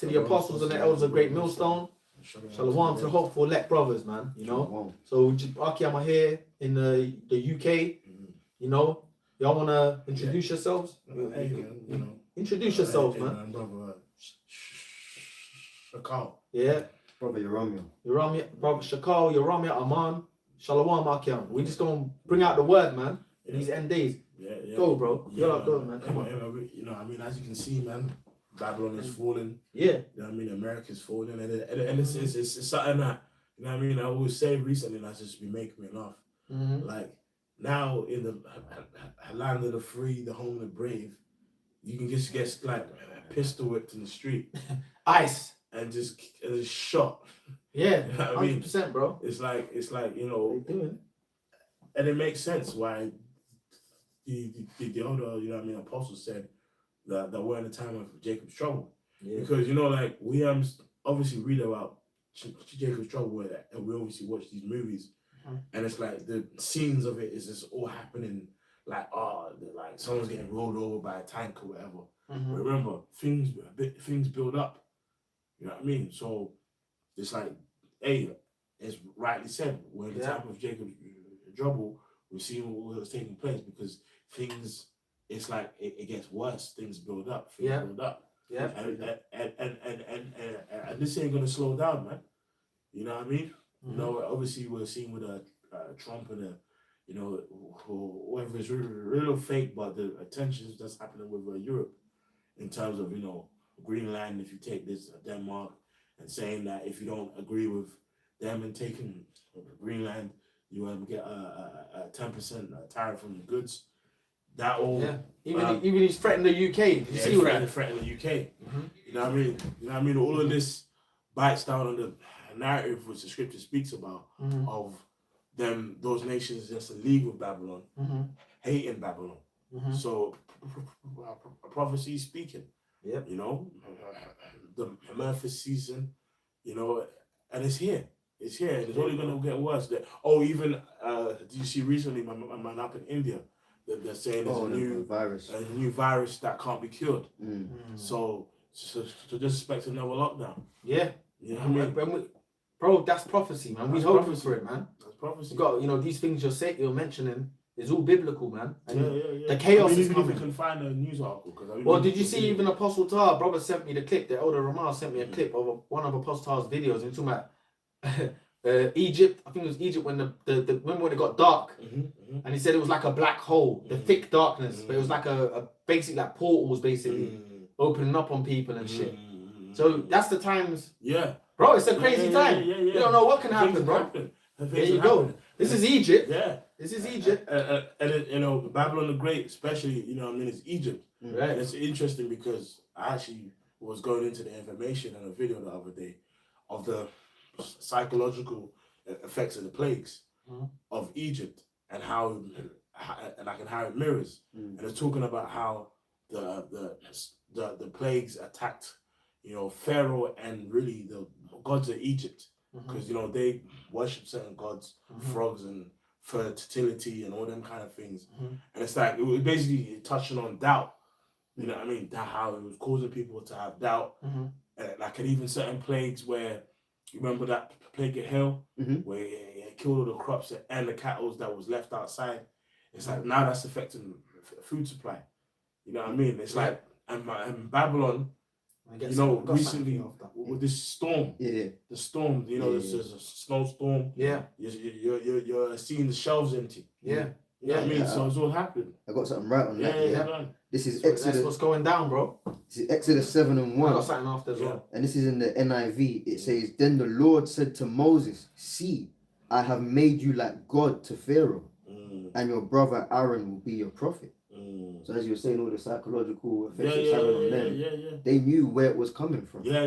to the apostles and the elders of Great Millstone. Shalom to the hopeful elect brothers, man. You know. So Aki, I'm here in the UK. You know, y'all wanna introduce yourselves? Hey, you know. Introduce yourselves, man. Brother Shakal. Yeah. Brother Yoramia. Brother Shakal, Yoramia, Aman. Shalom, Akiam. We just gonna bring out the word, man. In these end days. Yeah. Go, bro. Yeah, You're go, man. Come on. You know, I mean, as you can see, man, Babylon is falling. Yeah. You know what I mean? America's falling. And it's something that, you know what I mean, I always say recently, and that's just been making me laugh. Mm-hmm. Like, now in the land of the free, the home of the brave, you can just get, like, pistol whipped in the street. Ice. And just shot. Yeah. You know what I mean? 100%, bro. It's like, you know, and it makes sense why the older, you know what I mean, apostles said that we're in a time of Jacob's trouble. Yeah. Because, you know, like, we obviously read about Jacob's trouble and we obviously watch these movies. Mm-hmm. And it's like the scenes of it is just all happening like, like someone's getting rolled over by a tank or whatever. Mm-hmm. Remember, things build up. You know what I mean? So it's like, hey, it's rightly said, we're in the time of Jacob's trouble. We've seen what was taking place because things, it's like it gets worse. Things build up. Build up. Yeah. And this ain't gonna slow down, man. You know what I mean? Mm-hmm. You know, obviously we're seeing with Trump and you know, whether it's real or fake, but the attentions that's happening with Europe in terms of, you know, Greenland, if you take this Denmark, and saying that if you don't agree with them and taking Greenland, you will get a 10% tariff on your goods. That all, even he's threatened the UK. You see what threatened the UK. Mm-hmm. You know what I mean? You know what I mean? All of this bites down on the narrative which the scripture speaks about of them, those nations just in league with Babylon, hating Babylon. Mm-hmm. So prophecy speaking. Yep. You know, the Memphis season, you know, and it's here. It's here. It's only going to get worse. Even, did you see recently, my man up in India, they're saying there's a new virus that can't be cured. So just expect another lockdown. Yeah. You know what I mean? Bro, that's prophecy, man. We're hoping for it, man. That's prophecy. You got, you know, these things you're mentioning, it's all biblical, man. And yeah. The chaos is even coming. if you can find a news article. Well, did you see even Apostle Tar? Brother sent me the clip. The elder Ramar sent me a clip of one of Apostle Tar's videos. And talking about Egypt. I think it was Egypt when remember when it got dark, and he said it was like a black hole, the thick darkness, but it was like a basically like portals basically opening up on people and shit. So that's the times. Yeah, bro, it's a crazy time. Yeah. You don't know what can happen, bro. There you go. This is Egypt. Yeah. This is Egypt. And you know, Babylon the Great, especially, you know what I mean, it's Egypt. Right. And it's interesting because I actually was going into the information in a video the other day of the psychological effects of the plagues of Egypt and how it mirrors. And it's talking about how the plagues attacked, you know, Pharaoh and really the gods of Egypt. Because, you know, they worship certain gods, frogs and fertility and all them kind of things. And it's like, it was basically touching on doubt. You know what I mean? How it was causing people to have doubt. Like, and even certain plagues where, you remember that plague at Hill? Where it killed all the crops and the cattle that was left outside. It's like, now that's affecting food supply. You know what I mean? It's like, and Babylon, you know, recently with this storm, the storm, you know, there's a snowstorm. You're seeing the shelves empty. You know what I mean? So it's all happening. I got something right on that. This is Exodus. That's what's going down, bro. This is Exodus 7:1. I got something after as well. And this is in the NIV. It says, "Then the Lord said to Moses, see, I have made you like God to Pharaoh, and your brother Aaron will be your prophet." So as you were saying, all the psychological effects it's having on them, they knew where it was coming from. You know,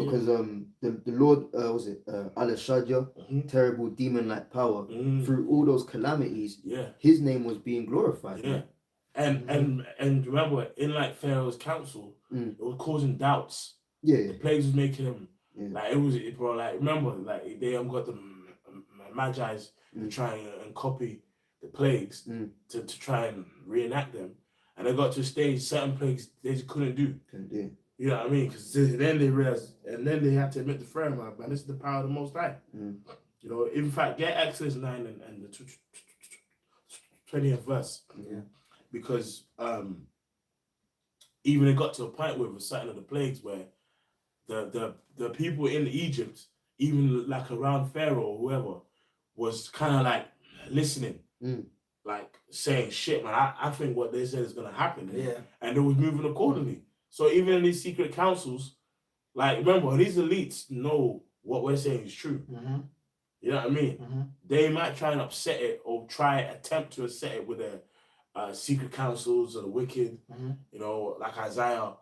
because the Lord, was it Allah Shadja, terrible demon-like power, through all those calamities, his name was being glorified. And remember, in like Pharaoh's council, it was causing doubts. The plagues was making them like bro. Like remember, like they got the Magi's to try and copy the plagues to try and reenact them, and they got to a stage certain plagues they just couldn't do. You know what I mean? Because then they realized, and then they had to admit to Pharaoh, man, this is the power of the Most High. Mm. You know, in fact, get Exodus 9 and the 20th verse. Yeah. Because even it got to a point with certain of the plagues where the people in Egypt, even like around Pharaoh or whoever, was kind of like listening. Like saying, shit, man, I think what they said is going to happen. And they was moving accordingly. So even in these secret councils, like, remember, these elites know what we're saying is true. You know what I mean? They might try and upset it or attempt to upset it with their secret councils or the wicked, you know, like Isaiah,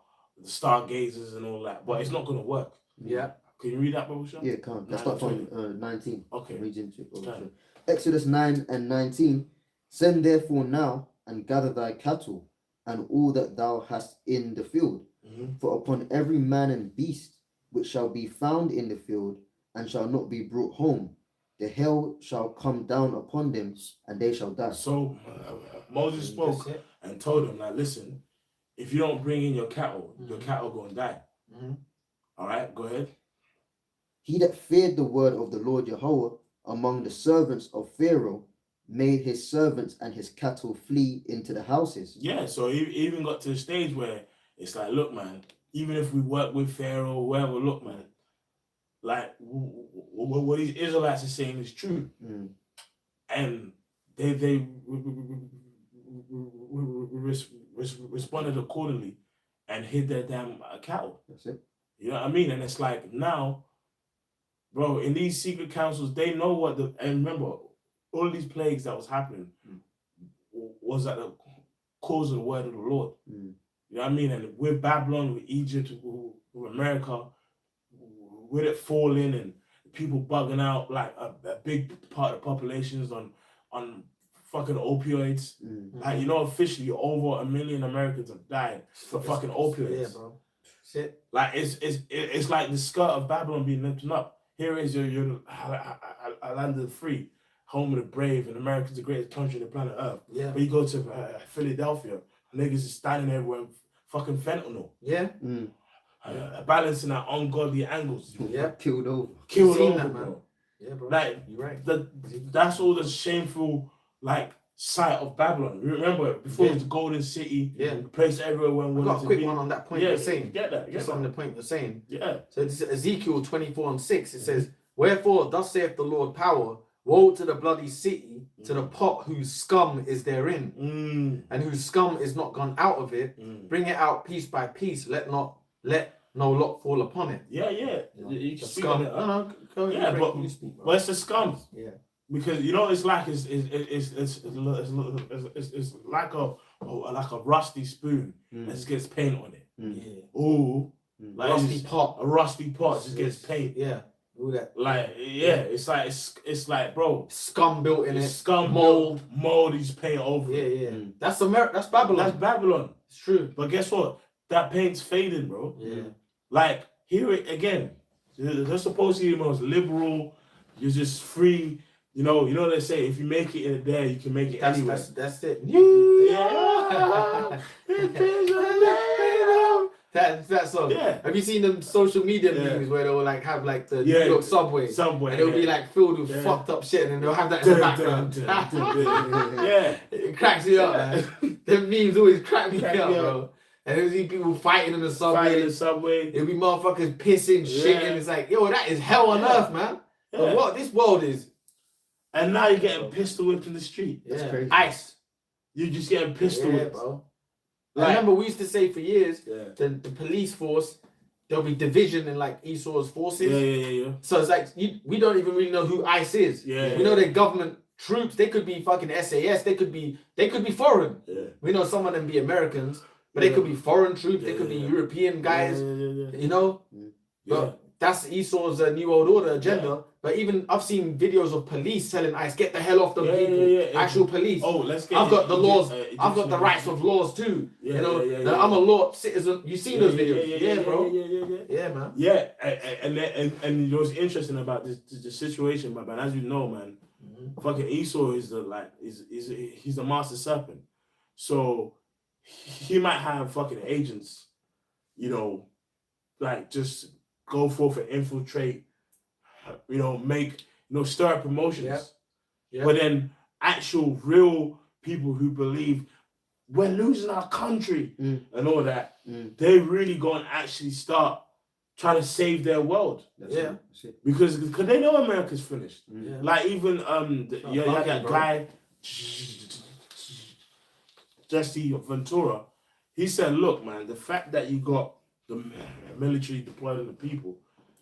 the stargazers and all that. But it's not going to work. Yeah. Can you read that, Bible Shah? Yeah, come on. Let's start from 19. Okay. Read into it. Okay. Exodus 9 and 19. Send therefore now and gather thy cattle and all that thou hast in the field. For upon every man and beast which shall be found in the field and shall not be brought home, the hail shall come down upon them and they shall die. So Moses spoke and told them, like, listen, if you don't bring in your cattle going to die. All right, go ahead. He that feared the word of the Lord Jehovah among the servants of Pharaoh made his servants and his cattle flee into the houses. Yeah, so he even got to the stage where it's like, look, man, even if we work with Pharaoh or whoever, look, man, like what these Israelites are saying is true. And they responded accordingly and hid their damn cattle. That's it. You know what I mean? And it's like now, bro, in these secret councils, they know what and remember, all these plagues that was happening was at the cause of the word of the Lord. You know what I mean? And with Babylon, with Egypt, with America, with it falling and people bugging out, like a big part of the population is on fucking opioids. Like, you know, officially over 1 million Americans have died for fucking opioids. Yeah, bro. Shit. Like it's like the skirt of Babylon being lifted up. Here is your land of the free, home of the brave, and America's the greatest country on the planet Earth. Yeah. But you go to Philadelphia, niggas is standing everywhere with fucking fentanyl. Yeah. Balancing at ungodly angles. Yeah. Killed over. Killed Seen over, that, bro. man. Yeah, bro. Like, you're right. That's all the shameful, like, sight of Babylon. Remember, before it was the golden city, the place everywhere I got a quick one on that point you're saying. Get that. Just on the point you're saying. Yeah. So this is Ezekiel 24:6. It says, wherefore, thus saith the Lord power, woe to the bloody city, to the pot whose scum is therein, and whose scum is not gone out of it. Bring it out piece by piece. Let no lot fall upon it. Yeah. You can speak on scum. it. Yeah, but it's the scum. Yeah. Because you know it's like it's like a rusty spoon that just gets paint on it. Yeah. Ooh, like Rusty pot. A rusty pot just gets paint. Yeah. All that. Like it's like bro, scum built in it. Scum, mold, you just paint over. Yeah. That's That's Babylon. That's Babylon. It's true. But guess what? That paint's fading, bro. Yeah. Like here again, they're supposed to be the most liberal. You're just free. You know they say if you make it in a day, you can make it anywhere. That's it. Yeah. That song. Yeah. Have you seen them social media memes where they'll like have like the New York subway, and it'll be like filled with fucked up shit, and they'll have that in the background. Yeah, it cracks me up, man. Them memes always crack me up, bro. And there'll be people fighting in the subway. It'll be motherfuckers pissing, shitting. It's like, yo, that is hell on earth, man. But what this world is. And now you're getting pistol whipped in the street. That's crazy. Ice. You're just getting pistol whipped, bro. Like, I remember we used to say for years, the police force, there'll be division in like Esau's forces. Yeah. So it's like, we don't even really know who ICE is. We know they're government troops. They could be fucking SAS. They could be foreign. Yeah. We know some of them be Americans, but they could be foreign troops. They could be European guys. You know? But that's Esau's New World Order agenda. But even I've seen videos of police telling ICE, get the hell off the people. Actual police. Oh, let's get. I've got the laws. I've got the rights of laws too. I'm a law citizen. You seen those videos? Yeah, bro. Yeah, man. Yeah, and you know what's interesting about this situation, man. As you know, man, fucking Esau is he's the master serpent. So he might have fucking agents, you know, like just go forth and infiltrate, make, stir up emotions. Yeah. Yeah. But then actual real people who believe we're losing our country and all that, they really go and actually start trying to save their world. That's Yeah. it. Because they know America's finished. Yeah. Like even you had that bro. guy Jesse Ventura, he said, look, man, the fact that you got the military deployed on the people,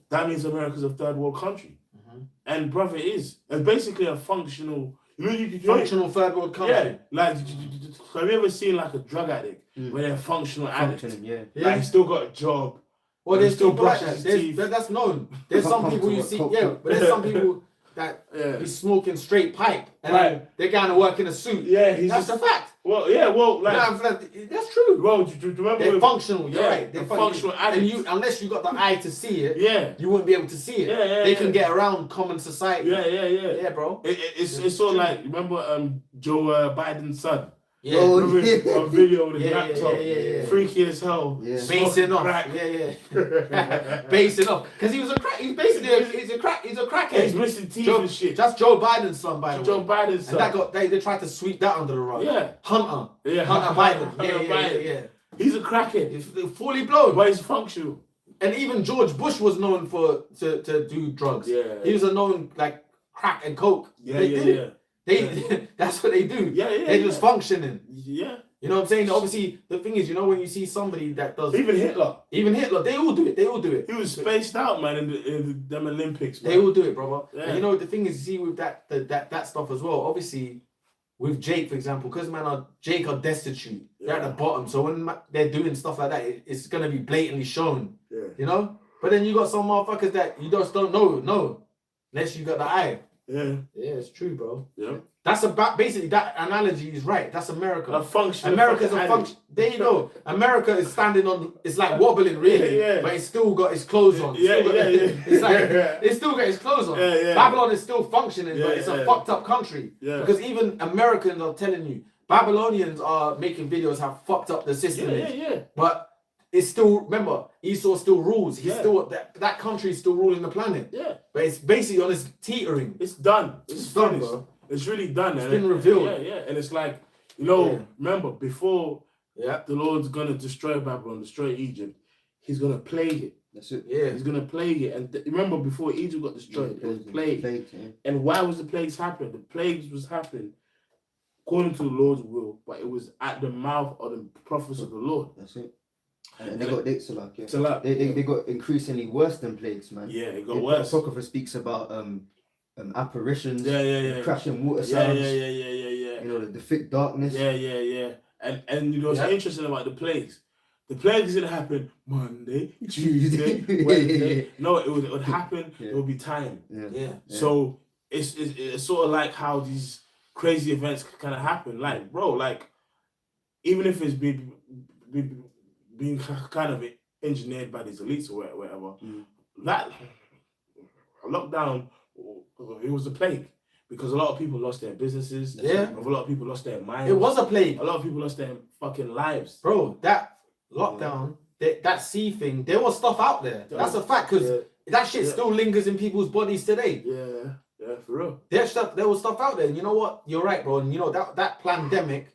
that means America's a third world country. And brother, it is. It's basically a functional Functional third world country. Yeah, like have you ever seen like a drug addict where they're functional addicts? Functioning, yeah. Like he still got a job. Well, there's still people like brushes that. his teeth. That's known. There's some Come people to you work, see, come yeah, to- but there's some people that Yeah. be smoking straight pipe and Right. then they're going to work in a suit. Yeah, he's That's just, a fact. well, yeah, well, like, That's true. bro, do you remember They're with- functional. You're yeah, right. they're They're functional And addicts. unless you got the eye to see it, Yeah, you wouldn't be able to see it. Yeah, they yeah. can get around common society. yeah. Yeah, bro. It's sort of like, remember Joe Biden's son? Yeah. Oh, Remember yeah. a video with his Yeah, laptop? yeah. Freaky as hell. Yeah. Basing off. Crack. Yeah. Basing off. Because he was a crack. He's basically he's a crackhead. He's missing teeth and shit. That's Joe Biden's son, by the Joe way. Biden's son. And that they tried to sweep that under the rug. Yeah. Hunter. Yeah, Hunter Biden. Hunter Yeah. Biden. He's a crackhead, It's fully blown. but he's functional. And even George Bush was known to do drugs. Yeah. He was a known like crack and coke. Yeah, They yeah, did yeah. it. They that's what they do. Yeah, yeah, They're yeah. just functioning. Yeah. You know what I'm saying? Obviously, the thing is, when you see somebody that does Even Hitler. even Hitler, they all do it. They all do it. He was spaced out, man, in them Olympics, man. They all do it, brother. Yeah. And the thing is, see with that stuff as well. Obviously, with Jake, for example, because Jake are destitute. They're at the bottom. So when they're doing stuff like that, it's gonna be blatantly shown. Yeah. But then you got some motherfuckers that you just don't know. No, unless you got the eye. Yeah. Yeah, it's true, bro. Yeah. That's about basically that analogy is right. That's America. A function. America's a function. There you go. America is standing on. It's like wobbling, really, Yeah. but it's still got its clothes on. Yeah, It's still got- yeah. It's like it's still got its clothes on. Yeah, yeah. Babylon is still functioning, Yeah, but it's a yeah. fucked up country. Yeah. Because even Americans are telling you, Babylonians are making videos how fucked up the system is. Yeah. But it's still, remember, Esau still rules. He's Yeah. still that country is still ruling the planet. Yeah. But it's basically on its teetering. It's done. It's done, finished. bro. It's really done. It's and been revealed. Yeah. And it's like, Yeah. remember, before Yeah. the Lord's gonna destroy Babylon, destroy Egypt, he's gonna plague it. That's it. Yeah. He's gonna plague it. And remember, before Egypt got destroyed, it was plague. Plagues, yeah. And why was the plagues happening? The plagues was happening according to the Lord's will, but it was at the mouth of the prophets of the Lord. That's it. And they got dates like yeah. So like, They got increasingly worse than plagues, man. yeah, it got worse. Apocrypha speaks about apparitions, Yeah. crashing water Yeah. sounds, Yeah. you know, the thick darkness. Yeah. And you know what's Yeah. interesting about the plagues? The plagues didn't happen Monday, Tuesday. Tuesday, Wednesday. No, it would happen. Yeah. It would be time. Yeah. Yeah. So it's sort of like how these crazy events kind of happen. Like, bro, like even if it's being kind of engineered by these elites or whatever, that lockdown, it was a plague because a lot of people lost their businesses. Yeah. A lot of people lost their minds. It was a plague. A lot of people lost their fucking lives. Bro, that lockdown, that sea thing, there was stuff out there. That's a fact, because Yeah. that shit still lingers in people's bodies today. Yeah, for real. There was stuff out there. And you know what? You're right, bro. And that pandemic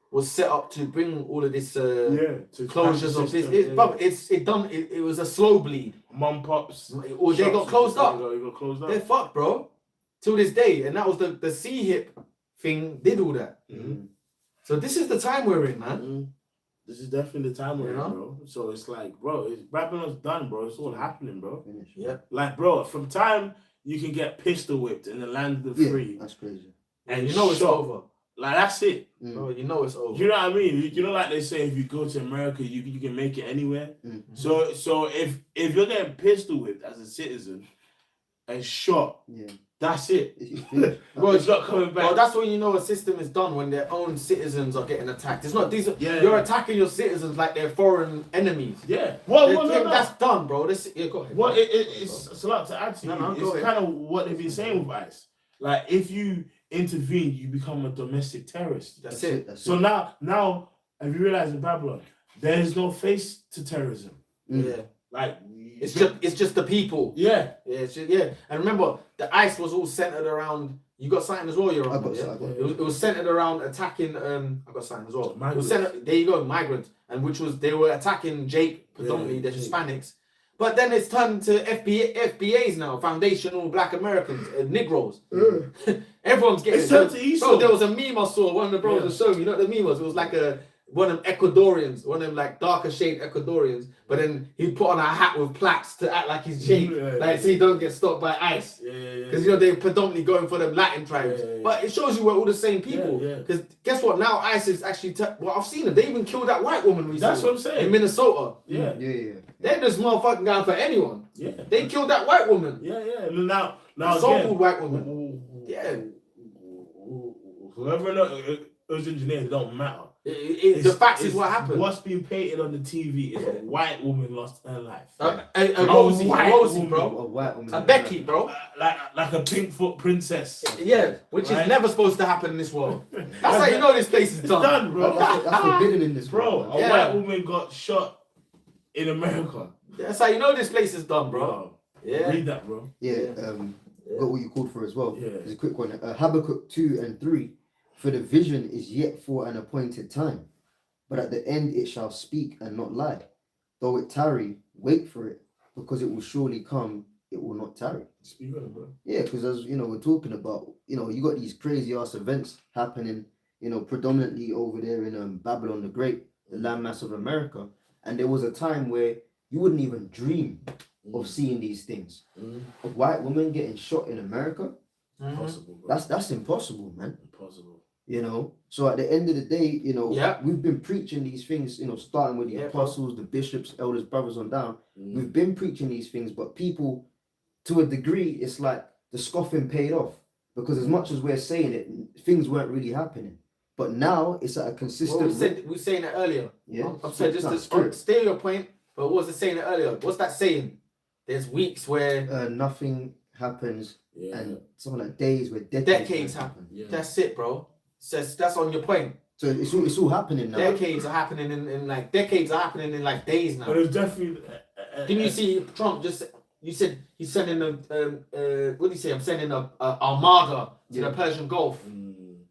was set up to bring all of this To closures of this. system, It was a slow bleed. Mom pops. Or they got closed up. They got closed up. They're fucked, bro. Till this day. And that was the sea hip thing did all that. Mhm. So this is the time we're in, man. Mhm. This is definitely the time we're You in, know? bro. So it's like, bro, Babylon's done, bro. It's all happening, bro. Finish. Yeah. Like, bro, from time you can get pistol whipped in the land of the Yeah, free, that's crazy. And you know it's shot. over. Like that's it. Bro, you know it's over. You know what I mean? You know, like they say, if you go to America, you can make it anywhere. So if you're getting pistol whipped as a citizen and shot, Yeah. that's it. It's finished. Well, it's not coming back. Well, that's when you know a system is done, when their own citizens are getting attacked. It's not these. Yeah. You're attacking your citizens like they're foreign enemies. yeah. Well, no. That's done, bro. Yeah, go ahead. Well, it's a lot to add to No, you. no, go It's ahead. kind of what they've been saying with ICE. Like, if you intervene, you become a domestic terrorist. That's it. That's So it. now, have you realized in Babylon, there is no face to terrorism. Yeah. Like It's just the people. yeah. Yeah, yeah. And remember, the ICE was all centered around. You got something as well, you're I on. got Yeah? something. It was centered around attacking. I got something as well. It was Migrants. centered, there you go, migrants, and which was they were attacking Jake predominantly the Jake. Hispanics. But then it's turned to FBAs now, foundational Black Americans, Negroes. Everyone's getting It's turned to Esau. Bro, there was a meme I saw. One of the bros was showing me. You know what the meme was? It was like one of them Ecuadorians, one of them like darker shade Ecuadorians. But then he put on a hat with plaits to act like he's Jake, like so he don't get stopped by ICE. Because you know they're predominantly going for them Latin tribes. But it shows you we're all the same people. Because guess what? Now ICE is actually well, I've seen it. They even killed that white woman recently. That's what I'm saying. In Minnesota. Yeah. They're just motherfucking going for anyone. Yeah. They killed that white woman. Yeah. Now So-called white woman. Yeah. Whoever those engineers don't matter. The facts is what happened. What's being painted on the TV is a white woman lost her life. A Rosie, woman, bro. A white woman. A Becky, bro. Like a pink foot princess. Yeah, which is never supposed to happen in this world. That's how you know this place is It's done. done, bro. That's forbidden in this Bro, world. a Yeah. white woman got shot in America. That's how you know this place is done, bro. Yeah. Read that, bro. Yeah, got what you called for as well. Yeah. There's a quick one. Habakkuk 2 and 3. For the vision is yet for an appointed time, but at the end it shall speak and not lie. Though it tarry, wait for it, because it will surely come, it will not tarry. Speak on it, bro. Yeah, because as you know, we're talking about, you got these crazy ass events happening, predominantly over there in Babylon the Great, the landmass of America. And there was a time where you wouldn't even dream of seeing these things. A white woman getting shot in America, Impossible, bro. that's impossible, man. Impossible. So at the end of the day, Yeah. we've been preaching these things, starting with the Yeah, apostles, the bishops, elders, brothers on down. We've been preaching these things, but people, to a degree, it's like the scoffing paid off, because as much as we're saying it, things weren't really happening. But now it's at a consistent. Well, we were saying it earlier. Yeah. I'm saying just to stay your point, but what was it saying it earlier? What's that saying? There's weeks where nothing happens, Yeah. and something like days where decades happen. Yeah. That's it, bro. Says that's on your point. So it's all happening now. Decades are happening in like decades are happening in like days now. But it's definitely. Didn't you see Trump just? You said he's sending a what do you say? I'm sending a armada to the Persian Gulf.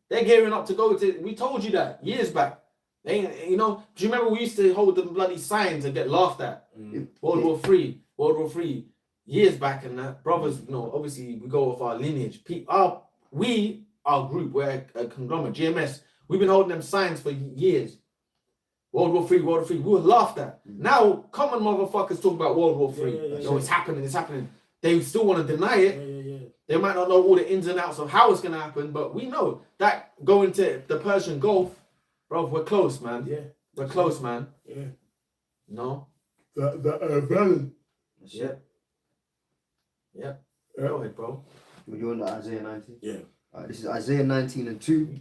They're gearing up to go to. We told you that years back. They, do you remember we used to hold them bloody signs and get laughed at? World War III, years back, and that brothers. Obviously we go off our lineage. Our group, we're a conglomerate, GMS. We've been holding them signs for years. World War III. We were laughed at. Now, common motherfuckers talk about World War III. It's happening. They still want to deny it. They might not know all the ins and outs of how it's going to happen, but we know that going to the Persian Gulf, bro, we're close, man. Yeah. We're close, man. Yeah. No? That Yeah. Go ahead, bro. You're on Isaiah 19? Yeah. This is Isaiah 19 and 2.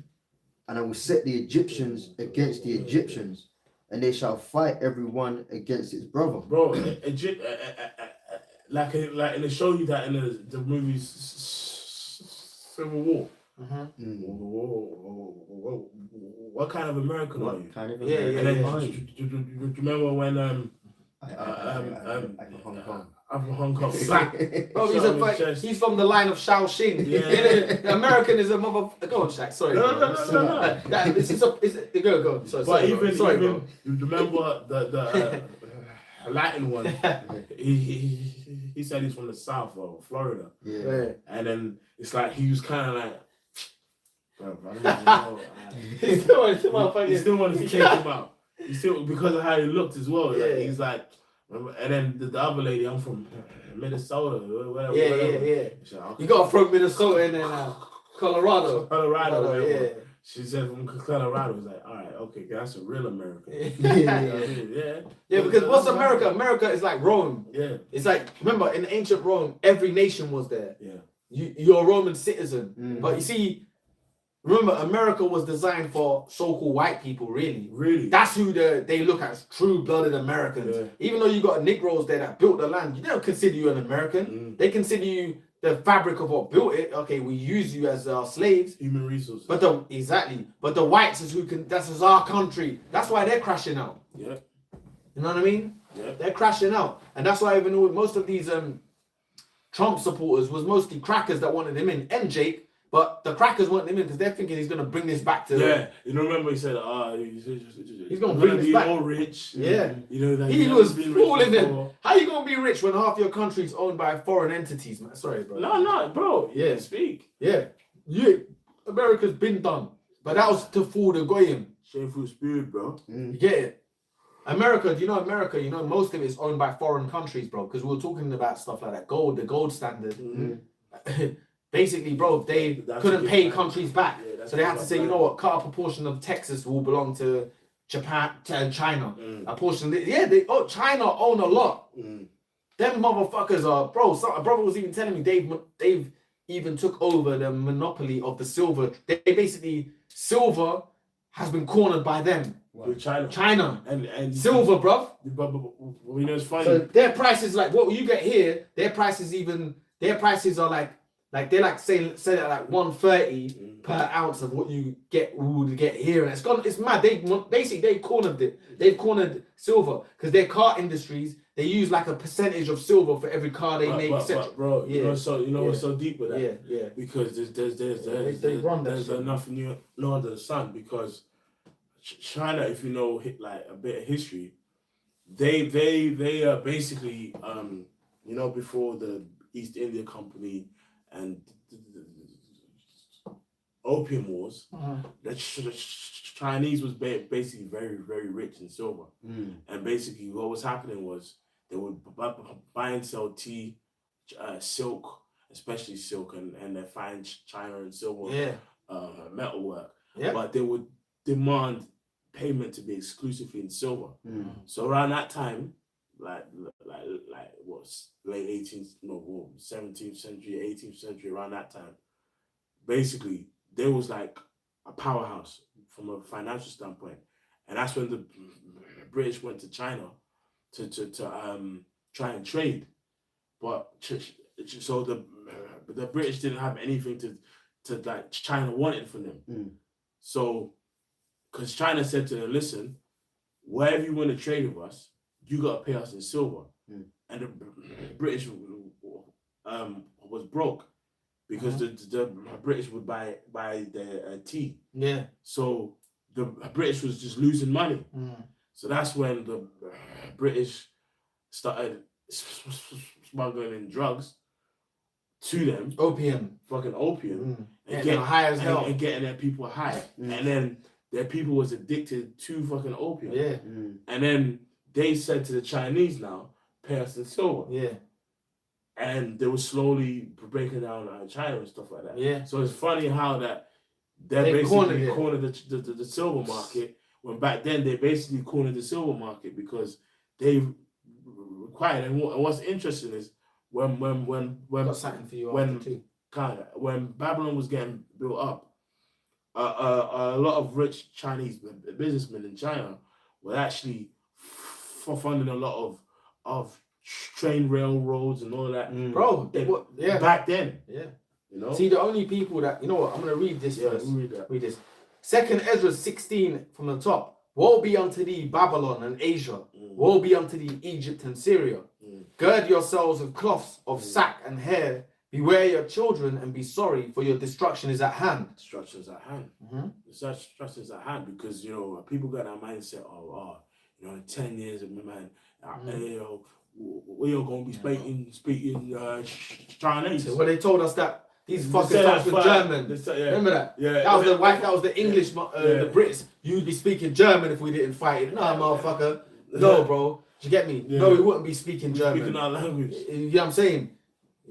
And I will set the Egyptians against the Egyptians, and they shall fight everyone against his brother. Bro, like in the show you that in the movies Civil War. What kind of American are you? Kind of. Yeah. And then, do you remember when I'm from Hong Kong. Bro, he's from the line of Shaoxing. Yeah. American is a mother. Go on, Shaq. Sorry. No. Go. Sorry, But even, sorry, even bro. you remember the Latin one. He said he's from the South of Florida. Yeah. And then it's like he was kind of like, bro, I don't even know. He still wanted to take him out. He still, because of how he looked as well. Yeah. Like, he's like, and then the other lady, I'm from Minnesota, whatever. Yeah. She's like, okay. You got from Minnesota and then Colorado. Colorado. She said from Colorado. He's like, all right, okay, that's a real American. Yeah, because what's America? America is like Rome. Yeah. It's like, remember, in ancient Rome, every nation was there. Yeah. You're a Roman citizen. But you see, remember, America was designed for so-called white people, really. Really? That's who they look at as true-blooded Americans. Yeah. Even though you got Negroes there that built the land, they don't consider you an American. They consider you the fabric of what built it. Okay, we use you as our slaves. Human resources. But the whites is that's our country. That's why they're crashing out. Yeah. You know what I mean? Yeah. They're crashing out, and that's why even with most of these Trump supporters was mostly crackers that wanted him in, and Jake. But the crackers want him in because they're thinking he's gonna bring this back to. Yeah, you know, remember he said, he's gonna bring this be back. all rich. Yeah, you know that he was fooling them. How you gonna be rich when half your country's owned by foreign entities, man? Sorry, bro. No, bro. Yeah, speak. Yeah, America's been done, but that was to fool the goyim. Shameful spirit, bro. You get it? America, America, most of it's owned by foreign countries, bro. Because we were talking about stuff like that, the gold standard. Basically, bro, they couldn't pay countries back, so they had to say, you know what, cut a proportion of Texas will belong to Japan and China. A portion, China own a lot. Them motherfuckers are, bro. A brother was even telling me they've even took over the monopoly of the silver. They basically silver has been cornered by them. With China. And silver, bruv. But it's funny. So their prices, like what you get here, their prices are like they're like say it like 130 per ounce of what you would get here, and it's mad. They cornered it. They've cornered silver because their car industries, they use like a percentage of silver for every car they make. But bro, you know what's so deep with that? Yeah. Because there's enough new under the sun. Because China, if you know like a bit of history, they basically before the East India Company and opium wars, the Chinese was basically very, very rich in silver. And basically what was happening was they would buy and sell tea, silk, especially silk, and they find China and silver metalwork. But they would demand payment to be exclusively in silver. So around that time, like what's late 17th century, 18th century, around that time, basically there was like a powerhouse from a financial standpoint, and that's when the British went to China to try and trade, but so the British didn't have anything to like China wanted from them. So because China said to them, listen, wherever you want to trade with us, you got to pay us in silver. And the British was broke because the British would buy their tea. Yeah. So the British was just losing money. So that's when the British started smuggling in drugs to them. Fucking opium. And getting high as hell. And getting their people high. And then their people was addicted to fucking opium. Yeah. And then they said to the Chinese now, pay us in silver. Yeah. And they were slowly breaking down China and stuff like that. Yeah. So it's funny how that they basically cornered the silver market, when back then they basically cornered the silver market because they required. And what's interesting is when got something for you when Babylon was getting built up, a lot of rich Chinese businessmen in China were actually funding a lot of train railroads and all that. Bro, back then. Yeah. See, the only people that, I'm going to read this first. Read this. 2nd Ezra 16 from the top. Woe be unto thee, Babylon and Asia. Woe be unto thee, Egypt and Syria. Gird yourselves with cloths of sack and hair. Beware your children and be sorry, for your destruction is at hand. Destruction is at hand. Destruction is at hand because, people got that mindset of, in 10 years, man, we're going to be speaking Chinese. Well, they told us that these fucking starts with German. Remember that? Yeah. That was the English, the Brits. You'd be speaking German if we didn't fight it. No, motherfucker. No, bro. Do you get me? Yeah. No, we wouldn't be speaking German. Speaking our language. You know what I'm saying?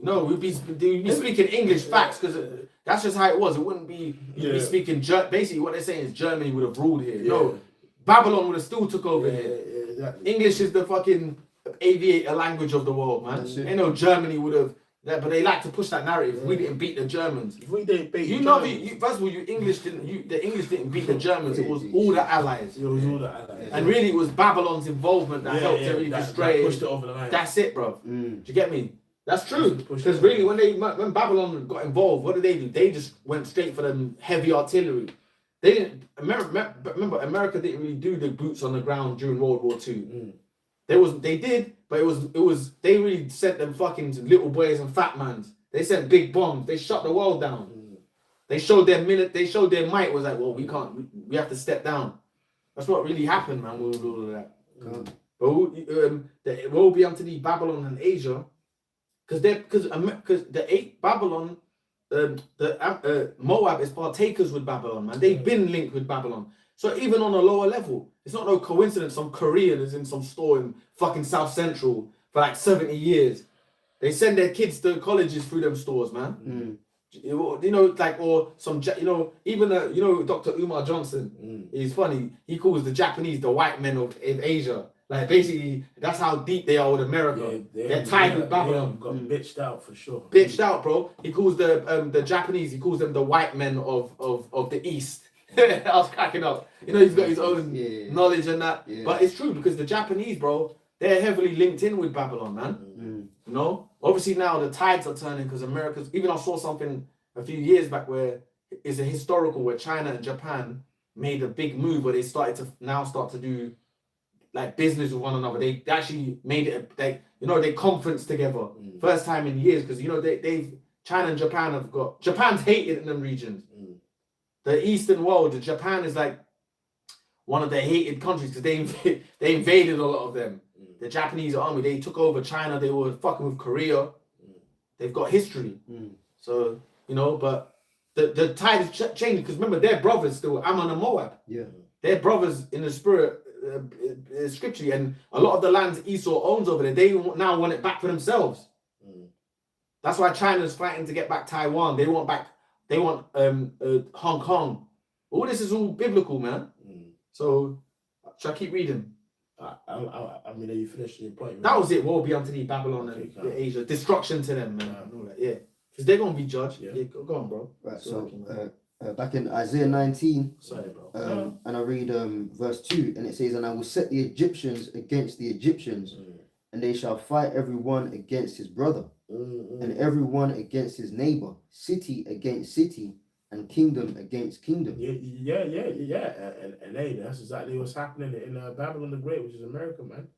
No, we'd be speaking English facts because that's just how it was. It wouldn't be, you'd be speaking, basically what they're saying is Germany would have ruled here. No, Babylon would have still took over here. Exactly. English is the fucking aviator language of the world, man. Ain't no Germany would have, but they like to push that narrative. We didn't beat the Germans. If we didn't beat first of all, the English didn't beat the Germans. It was all the allies. It was all the allies. And really, it was Babylon's involvement that helped to really destroy. Pushed it over the line. That's it, bro. Do you get me? That's true. Because really, when Babylon got involved, what did they do? They just went straight for them heavy artillery. They didn't. Remember, America didn't really do the boots on the ground during World War II. They did, but it was they really sent them fucking little boys and fat mans. They sent big bombs. They shut the world down. They showed their might was like, well, we have to step down. That's what really happened, man, with all of that. But will be unto thee Babylon and Asia, because Babylon, Moab is partakers with Babylon, man. They've been linked with Babylon. So even on a lower level, it's not no coincidence some Korean is in some store in fucking South Central for like 70 years. They send their kids to colleges through them stores, man. You know, like, or some, you know, even Dr. Umar Johnson. He's funny. He calls the Japanese the white men of in Asia. Like, basically, that's how deep they are with America. They're tied with Babylon. Got bitched out for sure. Bitched out, bro. He calls the Japanese. He calls them the white men of the East. I was cracking up. You know, he's got his own knowledge and that. Yeah. But it's true because the Japanese, bro, they're heavily linked in with Babylon, man. You know, obviously now the tides are turning because America's. Even I saw something a few years back where it's a historical where China and Japan made a big move where they start to do like business with one another. They actually made it. They conference together first time in years because China and Japan Japan's hated in them regions. The Eastern world, Japan is like one of the hated countries because they invaded a lot of them. The Japanese army, they took over China. They were fucking with Korea. They've got history. So, you know, but the tide is changing because remember, they're brothers still, Ammon and Moab. Yeah. They're brothers in the spirit, scripturally. And a lot of the lands Esau owns over there, they now want it back for themselves. That's why China's fighting to get back Taiwan. They want Hong Kong. All this is all biblical, man. So, should I keep reading? I mean, are you finished your point? Man? That was it. Woe be unto thee, Babylon and Asia. Destruction to them, man. Yeah. Because they're going to be judged. Yeah. Go on, bro. Right, so back in Isaiah 19, sorry, bro. And I read verse 2, and it says, and I will set the Egyptians against the Egyptians, and they shall fight every one against his brother, and every one against his neighbor, city against city, and kingdom against kingdom. Yeah. And hey, that's exactly what's happening in Babylon the Great, which is America, man.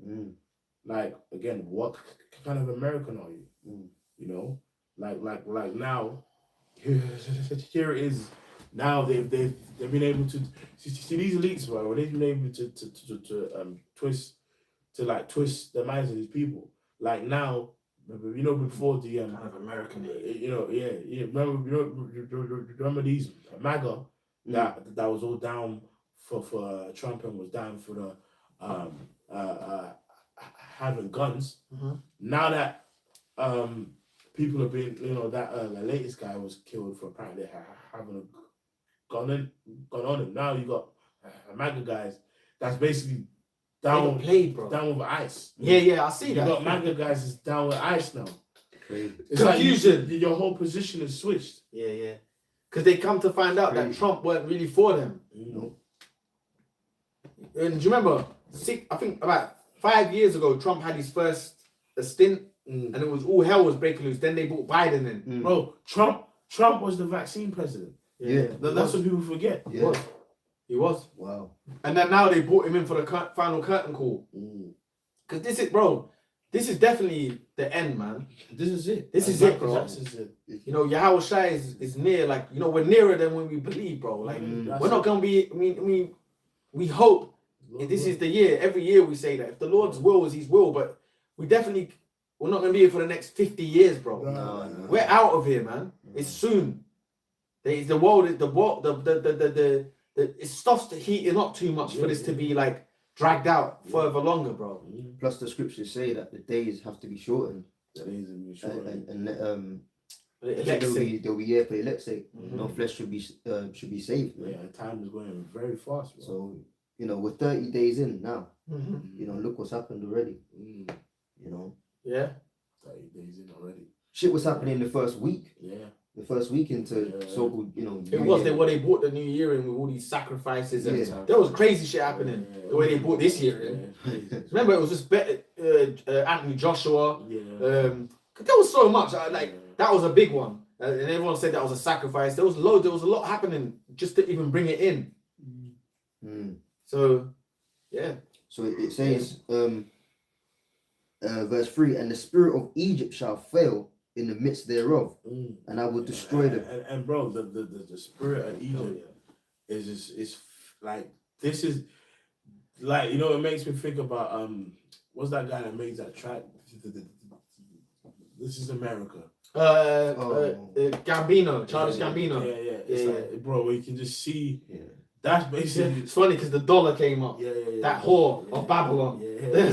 Like, again, what kind of American are you? You know, like now, here it is. Now they've been able to see these elites, bro. They've been able to twist the minds of these people. Like now. You know, before the kind of American, remember these MAGA that was all down for Trump and was down for the having guns. Now that people have been, that the latest guy was killed for apparently having a gun on him. Now you got MAGA guys that's basically down with ice. Yeah, I see that. You got MAGA guys is down with ice now. Crazy. It's confusion. Like your whole position is switched. Yeah. Because they come to find out that Trump weren't really for them. And do you remember? I think about 5 years ago, Trump had his first stint, and it was all hell was breaking loose. Then they brought Biden in. Bro, Trump was the vaccine president. Yeah. That's what people forget. Yeah. He was. Wow. And then now they brought him in for the final curtain call. Because this is definitely the end, man. This is it. This is it, bro. You know, Yahweh Shai is near. Like, you know, we're nearer than when we believe, bro. Like, we're not going to be, we hope this is the year. Every year we say that. If the Lord's will is his will, but we're not going to be here for the next 50 years, bro. No. We're out of here, man. It's soon. The world, it stops the heat not too much for this to be like dragged out further longer, bro. Plus the scriptures say that the days have to be shortened. And there'll be year for the elect's sake. No flesh should be saved. Man. Yeah, time is going very fast, bro. So, we're 30 days in now. Look what's happened already. Yeah. 30 days in already. Shit was happening the first week. Yeah. The first week into so-called, It was they brought the new year in with all these sacrifices and there was crazy shit happening the way they brought this year in. Remember, it was just better, Anthony Joshua. There was so much. That was a big one. And everyone said that was a sacrifice. There was a lot happening just to even bring it in. So, yeah. So it says, verse 3, and the spirit of Egypt shall fail in the midst thereof, and I will destroy them. And bro, the spirit of Egypt is like, this is like, you know, it makes me think about what's that guy that makes that track? This is America. Gambino, Childish Gambino. Yeah. It's like, bro, you can just see. That's Yeah, basically. it's funny because the dollar came up. That whore of Babylon.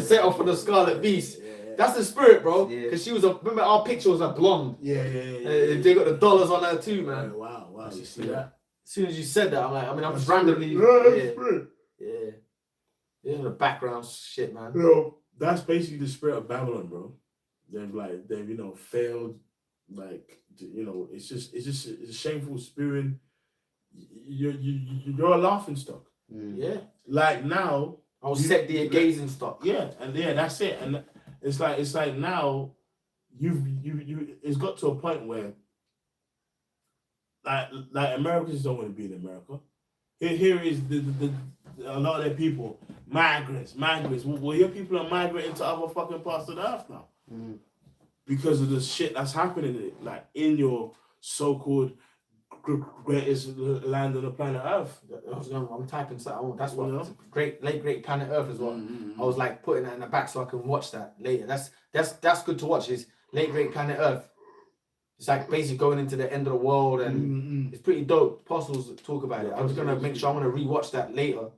Set off for the Scarlet Beast. That's the spirit, bro. Because she was remember our picture was a blonde. They got the dollars on her too, man. Wow. You see that? As soon as you said that, I'm like, I mean, I'm just randomly. Yeah, the background shit, man. Bro, that's basically the spirit of Babylon, bro. They've you know, failed. Like, you know, it's a shameful spirit. You're a laughing stock. Yeah. Like now, I was set the gazing stock. Yeah, and that's it. And it's like now, you it's got to a point where like Americans don't want to be in America. Here is a lot of their people, migrants. Well, your people are migrating to other fucking parts of the earth now. Because of the shit that's happening, like in your so-called greatest land on the planet Earth. I'm typing something. That's what late great planet Earth is what I was like putting that in the back so I can watch that later. That's good to watch. Is late great planet Earth. It's like basically going into the end of the world, and it's pretty dope. Apostles talk about it. I'm just gonna make sure I'm gonna rewatch that later.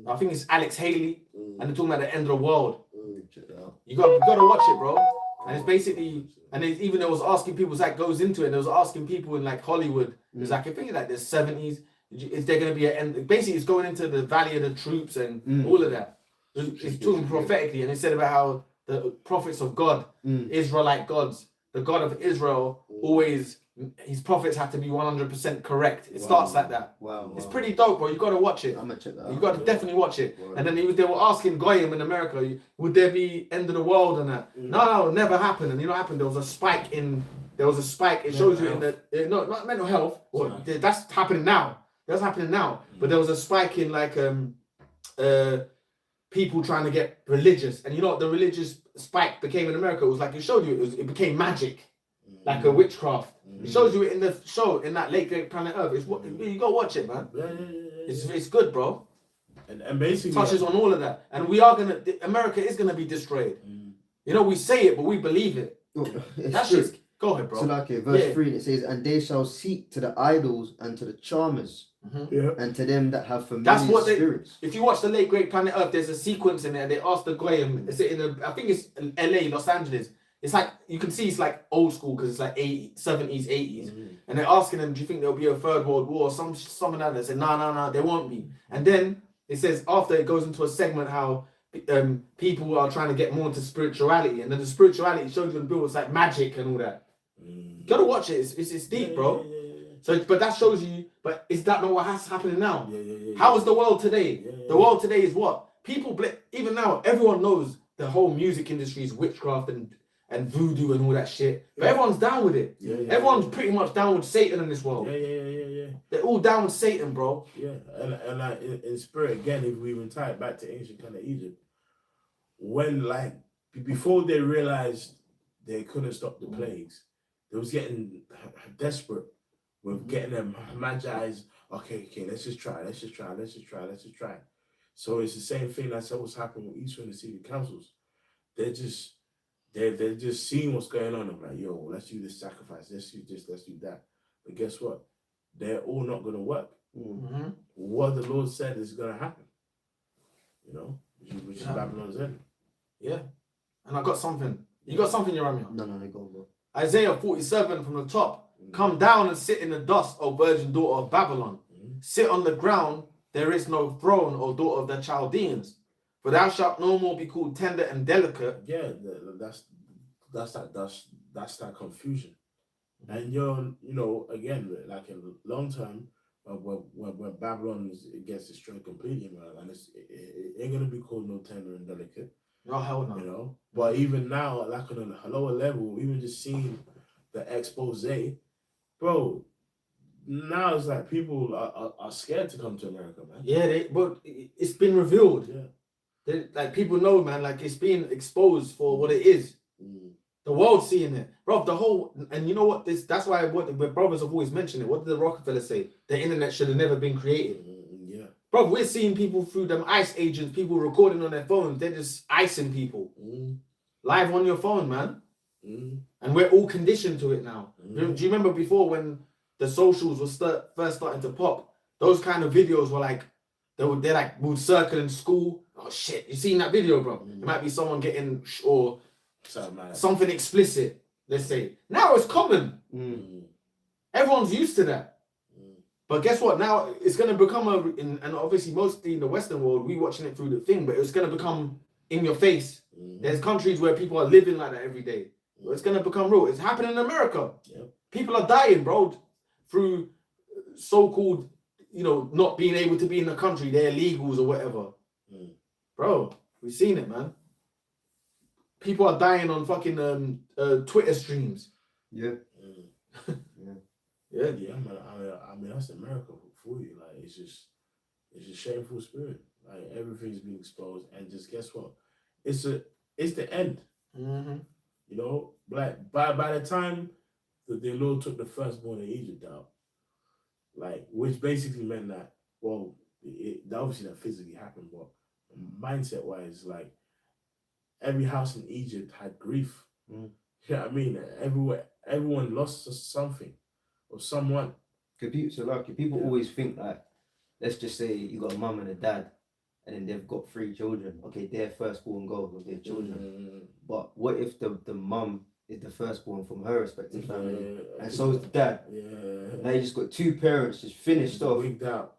I think it's Alex Haley, and they're talking about the end of the world. Check it out. You gotta watch it, bro. And it's basically, and even there was asking people, that goes into it. And there was asking people in like Hollywood. It's like, I think like the 70s. Is there gonna be an end? Basically, it's going into the Valley of the Troops and all of that. It's talking prophetically, and it said about how the prophets of God, Israelite gods, the God of Israel, always his prophets have to be 100% correct. It starts like that. Wow. It's pretty dope, bro. You gotta watch it. I'm gonna check that out. You gotta definitely watch it. And then they were asking Goyim in America, would there be end of the world and that? No, it never happened. And you know what happened? There was a spike. It shows you in the no, not mental health. That's happening now. That's happening now. But there was a spike in like people trying to get religious. And you know what the religious spike became in America? It was like, it showed you it became magic. Like a witchcraft. It shows you in the show, in that late great planet Earth. It's what you gotta watch it, man. It's good, bro. And basically touches on all of that. And America is gonna be destroyed. You know, we say it, but we believe it. That's just go ahead, bro. So like verse 3, it says, and they shall seek to the idols and to the charmers, and to them that have familiar spirits. If you watch the late great planet Earth, there's a sequence in there. They ask the Goyim, is it I think it's LA, Los Angeles. It's like, you can see it's like old school because it's like 70s, 80s. And they're asking them, do you think there'll be a third world war? Some of them they say, no, there won't be. And then it says, after it goes into a segment how people are trying to get more into spirituality. And then the spirituality shows you in the bill, it's like magic and all that. You gotta watch it. It's deep, bro. So, but that shows you, but is that not what has happening now? How is the world today? The world today is what? People, even now, everyone knows the whole music industry is witchcraft and voodoo and all that shit. But everyone's down with it. Everyone's pretty much down with Satan in this world. They're all down with Satan, bro. And like in spirit, again, if we even tie it back to ancient kind of Egypt, when like, before they realized they couldn't stop the plagues, they was getting desperate with getting them magi's, okay, let's just try. So it's the same thing that's what's happening with Eastern and Secret Councils. They're just seeing what's going on. I'm like, yo, let's do this sacrifice. Let's do this. Let's do that. But guess what? They're all not going to work. What the Lord said is going to happen. You know, which is Babylon's end. Yeah. And I got something. You got something, Jeremiah? No, go, bro. Isaiah 47 from the top. Come down and sit in the dust, O virgin daughter of Babylon. Sit on the ground. There is no throne, O daughter of the Chaldeans. For thou shalt no more be called tender and delicate. Yeah, that's that confusion. And you know, again, like in the long term, when Babylon gets destroyed completely, man, and it ain't gonna be called no tender and delicate. No, hell no. You know, but even now, like on a lower level, even just seeing the expose, bro. Now it's like people are scared to come to America, man. Yeah, but it's been revealed. Yeah. Like people know, man. Like it's being exposed for what it is. The world's seeing it, bro. The whole, and you know what? That's why what the brothers have always mentioned it. What did the Rockefeller say? The internet should have never been created. Yeah, bro. We're seeing people through them ICE agents, people recording on their phones. They're just icing people live on your phone, man. And we're all conditioned to it now. Do you remember before when the socials were first starting to pop? Those kind of videos were like, they're like, we would circle in school. Oh shit, you seen that video, bro? It might be someone getting or something explicit, let's say. Now it's common. Everyone's used to that. But guess what? Now it's going to become and obviously mostly in the Western world, we watching it through the thing, but it's going to become in your face. There's countries where people are living like that every day. It's going to become real. It's happening in America. People are dying, bro, through so-called, not being able to be in the country. They're illegals or whatever. Bro, we've seen it, man. People are dying on fucking Twitter streams. Yeah, man. I mean, that's America for you. Like, it's a shameful spirit. Like, everything's being exposed, and just guess what? It's the end. Like by the time that the Lord took the firstborn in Egypt out, like, which basically meant that, well, obviously that physically happened, but mindset wise, like, every house in Egypt had grief. You know what I mean? Everyone lost something or someone. People always think like, let's just say you got a mum and a dad, and then they've got 3 children. Okay, their firstborn goes with their children. But what if the mum is the firstborn from her respective family, and so is the dad? Now you just got 2 parents just finished off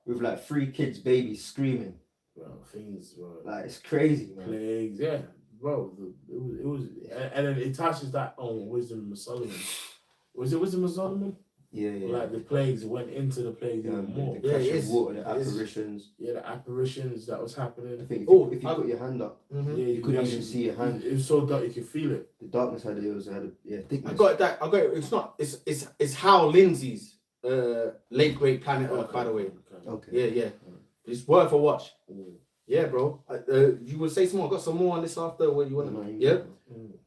with like 3 kids, babies screaming. Bro, things, bro. Like, it's crazy, man. Plagues, yeah. Bro, it was, and then it touches that on Wisdom of Solomon. Was it Wisdom of Solomon? Yeah. Like the plagues went into the plagues even more. The crash of water, the apparitions. Yeah, the apparitions that was happening. I think if you put your hand up, you couldn't even see your hand. It was so dark you could feel it. The darkness had a thickness. I got it. It's not. It's Hal Lindsey's late great Planet Earth, by the way. Okay. Yeah. It's worth a watch. Yeah, bro. You will say some more. I got some more on this after. What you want to know? Yeah.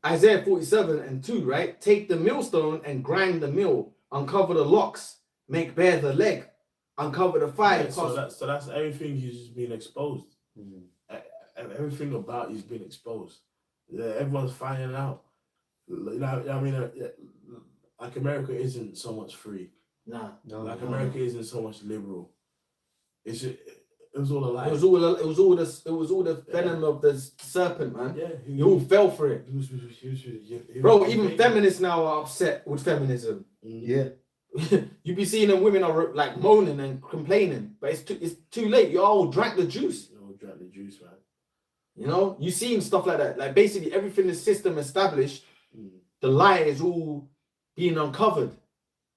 Isaiah 47:2, right? Take the millstone and grind the mill. Uncover the locks. Make bare the leg. Uncover the fire. Yeah, so that's everything. He's just been exposed. Everything about you's been exposed. Yeah, everyone's finding out. I mean, like America isn't so much free. No. Like America isn't so much liberal. It's just, it was all a lie. It was all the venom of the serpent, man. Yeah, you all fell for it. Bro, even feminists now are upset with feminism. Yeah. You be seeing them women are like moaning and complaining, but it's too late. You all drank the juice. You all drank the juice, man. You seen stuff like that. Like basically everything the system established, the lie is all being uncovered.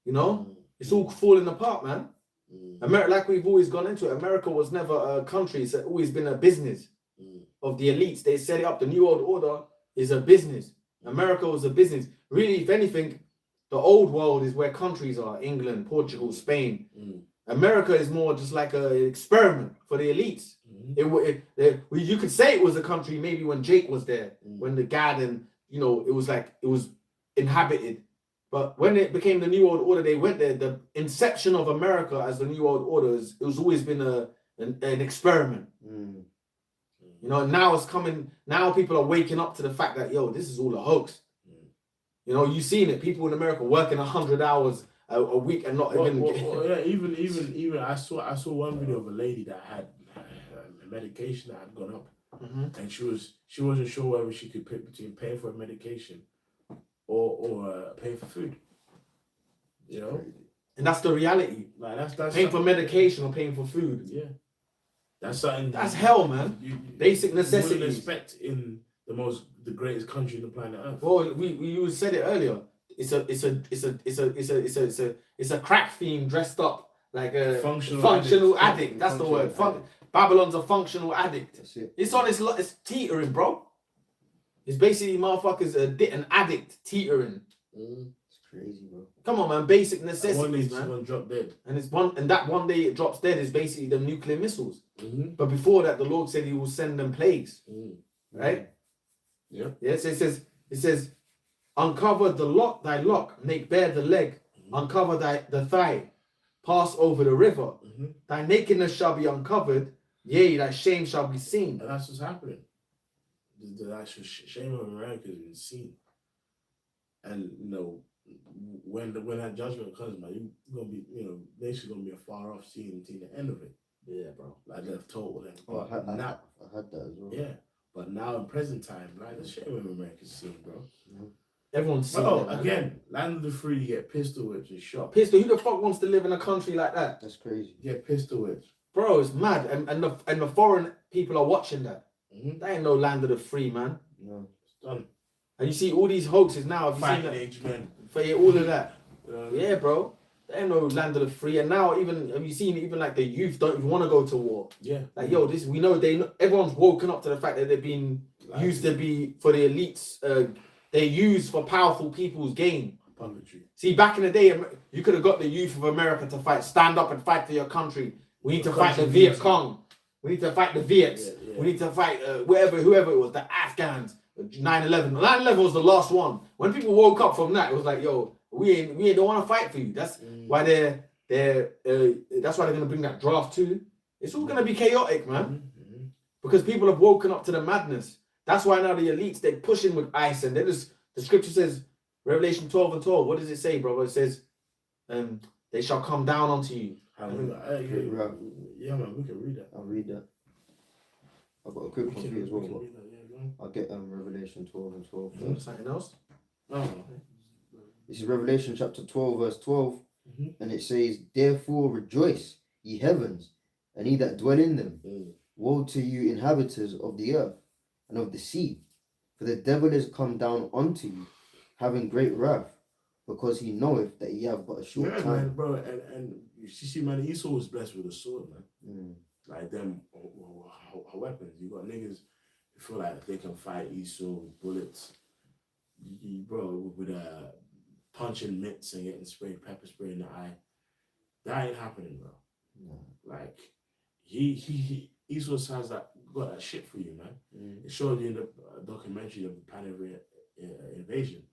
It's all falling apart, man. America, like we've always gone into it, America was never a country. It's always been a business of the elites. They set it up. The New World Order is a business. America was a business. Really, if anything, the old world is where countries are: England, Portugal, Spain. America is more just like an experiment for the elites. You could say it was a country maybe when Jake was there, when the Gad and it was inhabited. But when it became the New World Order, they went there. The inception of America as the New World Order it was always been an experiment. Now it's coming. Now people are waking up to the fact that this is all a hoax. You've seen it. People in America working 100 hours a week and not even. Even I saw one video of a lady that had a medication that had gone up, and she wasn't sure whether she could pick between paying for a medication or paying for food. And that's the reality. Like that's paying for medication or paying for food. Yeah, that's something. That's hell, man. Basic necessities. You wouldn't expect in the greatest country on the planet Earth. Well, you said it earlier. It's a crack theme dressed up like a functional addict. That's the word. Babylon's a functional addict. That's it. It's teetering, bro. It's basically motherfuckers an addict teetering. It's crazy, bro. Come on, man. Basic And one day necessities, it's man. gonna drop dead. And that one day it drops dead is basically the nuclear missiles. Mm-hmm. But before that, the Lord said He will send them plagues, Mm-hmm. right? Yeah. Yeah. So it says, uncover thy lock, make bare the leg, uncover the thigh, pass over the river. Mm-hmm. Thy nakedness shall be uncovered, yea, thy shame shall be seen. And that's what's happening. The actual shame of America has been seen. And when that judgment comes, man, you gonna be, nation's gonna be a far off seeing the end of it. Yeah, bro. Like they've told them. Oh, I had that as well. Yeah. But now in present time, like the shame of America's seen, bro. Everyone's seen Oh, it, man. again, land of the free, you get pistol whipped and shot. Pistol, who the fuck wants to live in a country like that? That's crazy. You get pistol whipped. Bro, it's mad. And the foreign people are watching that. Mm-hmm. That ain't no land of the free, man. No. It's done. And you see all these hoaxes now. Have you seen Fighting that? age men. For all of that. Yeah. Yeah, bro. There ain't no land of the free. And now even have you seen even like the youth don't even want to go to war. Yeah. Like yo, this we know everyone's woken up to the fact that they're being used to be for the elites. They're used for powerful people's gain. Puppetry. See, back in the day, you could have got the youth of America to fight, stand up and fight for your country. We need to fight the Viet Cong. We need to fight the Viets. Yeah. We need to fight whoever it was, the Afghans. 9/11. 9/11 was the last one. When people woke up from that, it was like, yo, we don't want to fight for you. That's why that's why they're gonna bring that draft too. It's all gonna be chaotic, man, because people have woken up to the madness. That's why now the elites they're pushing with ICE, and the scripture says, Revelation 12:12. What does it say, brother? It says, they shall come down unto you. Yeah, man, we can read that. I'll read that. I've got a quick one for you as well. We can But read that, yeah, go on. I'll get Revelation 12:12 first. Something else? Oh. This is Revelation chapter 12, verse 12. Mhm. And it says, therefore rejoice, ye heavens, and ye that dwell in them. Woe to you, inhabitants of the earth and of the sea, for the devil is come down unto you, having great wrath, because he knoweth that ye have but a short Yeah, time. man, bro, and you see, man, Esau was blessed with a sword, man. Like them weapons. You got niggas who feel like they can fight Esau with bullets, bro, with punching mitts and getting sprayed pepper spray in the eye. That ain't happening, bro. No. Like he Esau has got that shit for you, man. It showed you in the documentary of the Pan invasion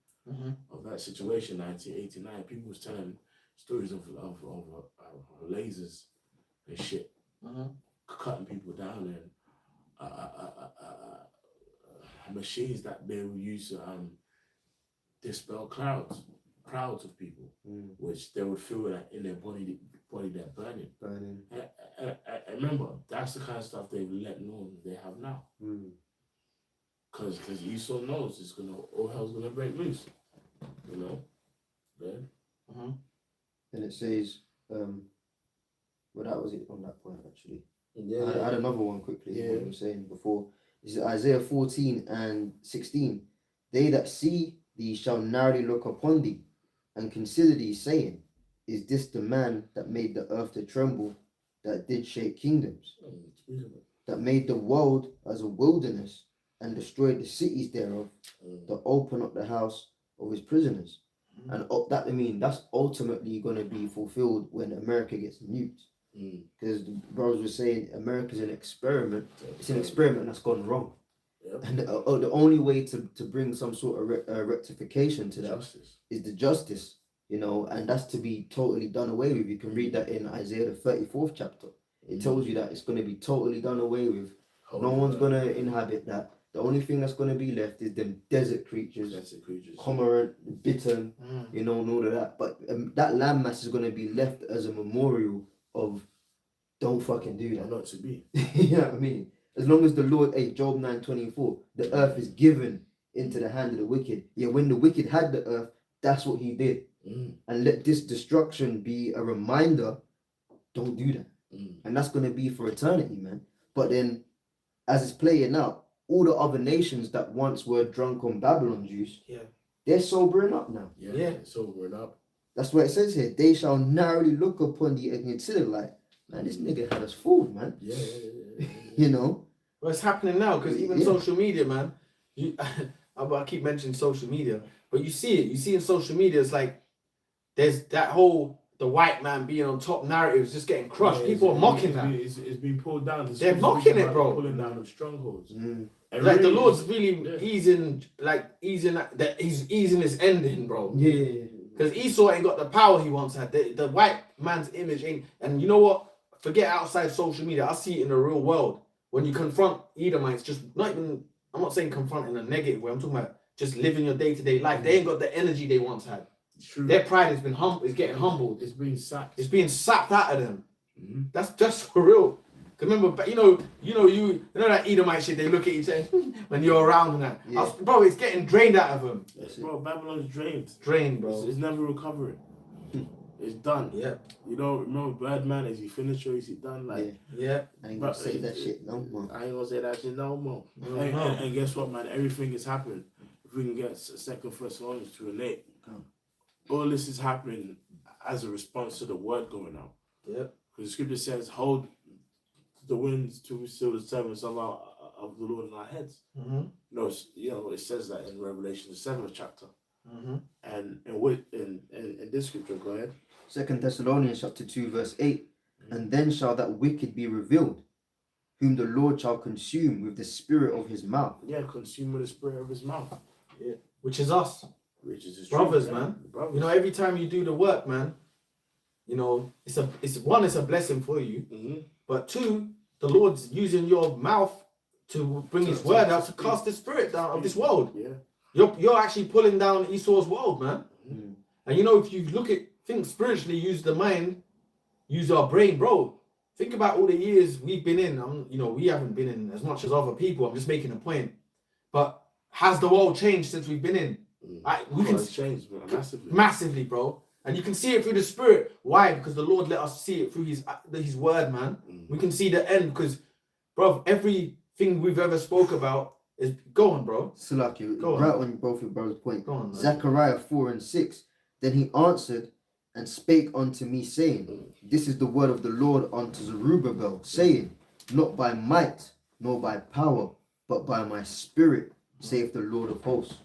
of that situation, 1989. People was telling stories of lasers and shit, cutting people down, and machines that they will use to dispel crowds of people, which they would feel that in their body they're burning. And remember, that's the kind of stuff they've let know they have now. Because Esau knows all hell's gonna break loose. You know? Then. And it says, well, that was it on that point actually. Yeah. I had another one quickly. Yeah. What you were saying before. This is Isaiah 14:16. They that see thee shall narrowly look upon thee, and consider thee, saying, is this the man that made the earth to tremble, that did shake kingdoms, that made the world as a wilderness, and destroyed the cities thereof, to open up the house of his prisoners? And that's ultimately going to be fulfilled when America gets nuked. Because the brothers were saying America's an experiment. It's an experiment that's gone wrong. And the only way to bring some sort of rectification to that is the justice, and that's to be totally done away with. You can read that in Isaiah the 34th chapter. It tells you that it's going to be totally done away with. No one's going to inhabit that. The only thing that's going to be left is them desert creatures, cormorant, bittern, and all of that. But that landmass is going to be left as a memorial of don't fucking do that. Not to be. You know what I mean? As long as the Lord, Job 9:24, the earth is given into the hand of the wicked. Yeah, when the wicked had the earth, that's what he did. And let this destruction be a reminder, don't do that. And that's going to be for eternity, man. But then, as it's playing out, all the other nations that once were drunk on Babylon juice, they're sobering up now. Yeah, sobering up. That's what it says here. They shall narrowly look upon thee and consider, like, man, this nigga had us fooled, man. Yeah. Well, it's happening now because even social media, man. I keep mentioning social media, but you see it. You see in social media, it's like there's that whole the white man being on top narrative is just getting crushed. Yeah, People are mocking that. It's been pulled down. The They're scriptures mocking speak it, about bro. Pulling down of strongholds. Mm. And Like the really, Lord's really yeah. easing that he's easing his ending, bro. Yeah. Because Esau ain't got the power he once had. The white man's image ain't. And you know what? Forget outside social media. I see it in the real world. When you confront Edomites, just not even. I'm not saying confront in a negative way. I'm talking about just living your day-to-day life. They ain't got the energy they once had. True. Their pride has been is getting humbled. It's being sacked. It's being sapped out of them. Mm-hmm. That's just for real. Cause remember, you know that Edomite shit. They look at each other when you're around and that. Yeah. Bro, it's getting drained out of them. Bro, Babylon's drained. Drained, bro. It's never recovering. It's done. Yeah. You know, remember Birdman, is he finished or is he done? Like, Yeah. I ain't gonna say that shit no more. I ain't gonna say that shit no more. No, and, no. and guess what, man? Everything is happening. If we can get 2 Thessalonians to relate, all this is happening as a response to the word going out. Yep. Because the scripture says, "Hold the winds to still the servants of the Lord in our heads." Mm-hmm. No, you know it says that in Revelation the 7th chapter. Mm-hmm. And in this scripture, go ahead. 2 Thessalonians chapter 2 verse 8. And then shall that wicked be revealed, whom the Lord shall consume with the spirit of his mouth. Yeah, consume with the spirit of his mouth. Yeah. Which is us. Which is his Brothers, truth, man. The brothers. You know, every time you do the work, man, you know, it's a blessing for you. Mm-hmm. But two, the Lord's using your mouth to bring his word out to cast the spirit down of this world. Yeah. You're actually pulling down Esau's world, man. Mm. And you know, if you think spiritually, use the mind, use our brain, bro. Think about all the years we've been in. You know, we haven't been in as much as other people. I'm just making a point. But has the world changed since we've been in? We can It's changed, man, massively. Massively, bro. And you can see it through the spirit. Why? Because the Lord let us see it through his word, man. We can see the end because, bro, everything we've ever spoke about is go on, bro. Salaki, Go on. right on both your brother's point. Go on, man. Zechariah 4 and 6. Then he answered and spake unto me, saying, This is the word of the Lord unto Zerubbabel, saying, Not by might, nor by power, but by my spirit, saith the Lord of hosts.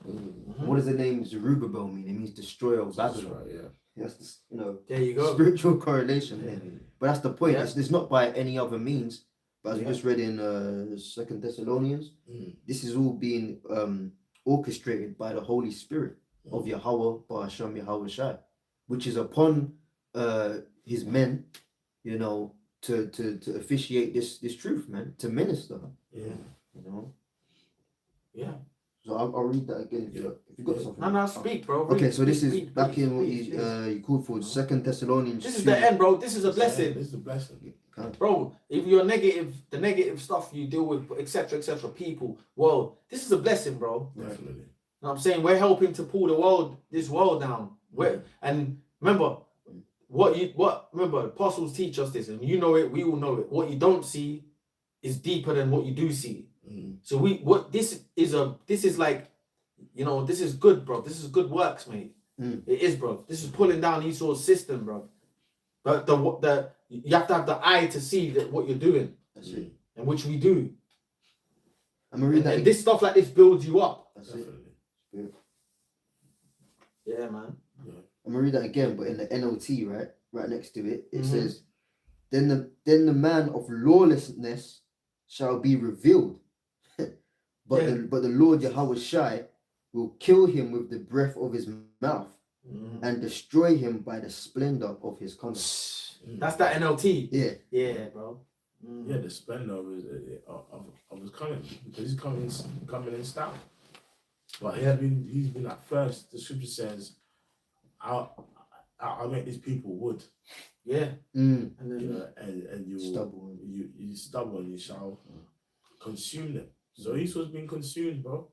What does the name Zerubbabel mean? It means destroyer of That's Babylon. right, yeah. That's the, you know, There you go. spiritual correlation there. But that's the point. Yeah. It's not by any other means. But as we Yeah. just read in 2 Thessalonians, this is all being orchestrated by the Holy Spirit of Yahweh Ba'asham Yahweh Shai, which is upon his men, you know, to officiate this truth, man, to minister. Yeah. You know. Yeah. So I'll read that again if you got something. No, speak, bro. Okay, Read, so this is speak, back speak, in what speak, speak. you called for 2 Thessalonians. This is 2. the end, bro. This is a blessing. This is a blessing. Bro, if you're negative, the negative stuff you deal with, etc., people, world, this is a blessing, bro. Definitely. You know what I'm saying? We're helping to pull this world down. And remember, remember, apostles teach us this, and you know it, we all know it. What you don't see is deeper than what you do see. So this is like, you know, this is good, bro. This is good works, mate. It is, bro. This is pulling down Esau's system, bro. But you have to have the eye to see what you're doing. That's it. And which we do. I'm gonna read that. And this stuff like this builds you up. That's it. Yeah, man. I'm gonna read that again, but in the NLT, right next to it, it says, then the man of lawlessness shall be revealed, but the Lord Yahweh Shai will kill him with the breath of his mouth and destroy him by the splendor of his conduct. That's that NLT. Yeah, bro. Yeah, the splendor of his coming, because he's coming in style. But he's been at first. The scripture says, "I'll make these people wood." Yeah. Mm. And then, You know, and you Stubble. you stubborn, you shall consume them. So Esau's been consumed, bro,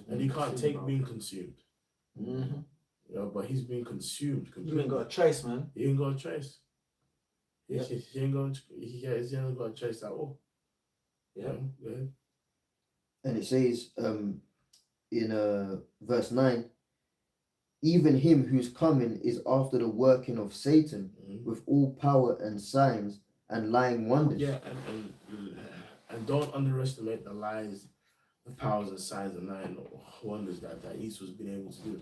and he can't take being consumed. Mm-hmm. You know, but he's been consumed. You ain't got a choice, man. He ain't got a choice. Yeah. He ain't got a choice at all. Yeah. Yeah. And it says in verse 9, even him whose coming is after the working of Satan with all power and signs and lying wonders. Yeah, and don't underestimate the lies, the powers and signs and lying wonders that Esau's been able to do.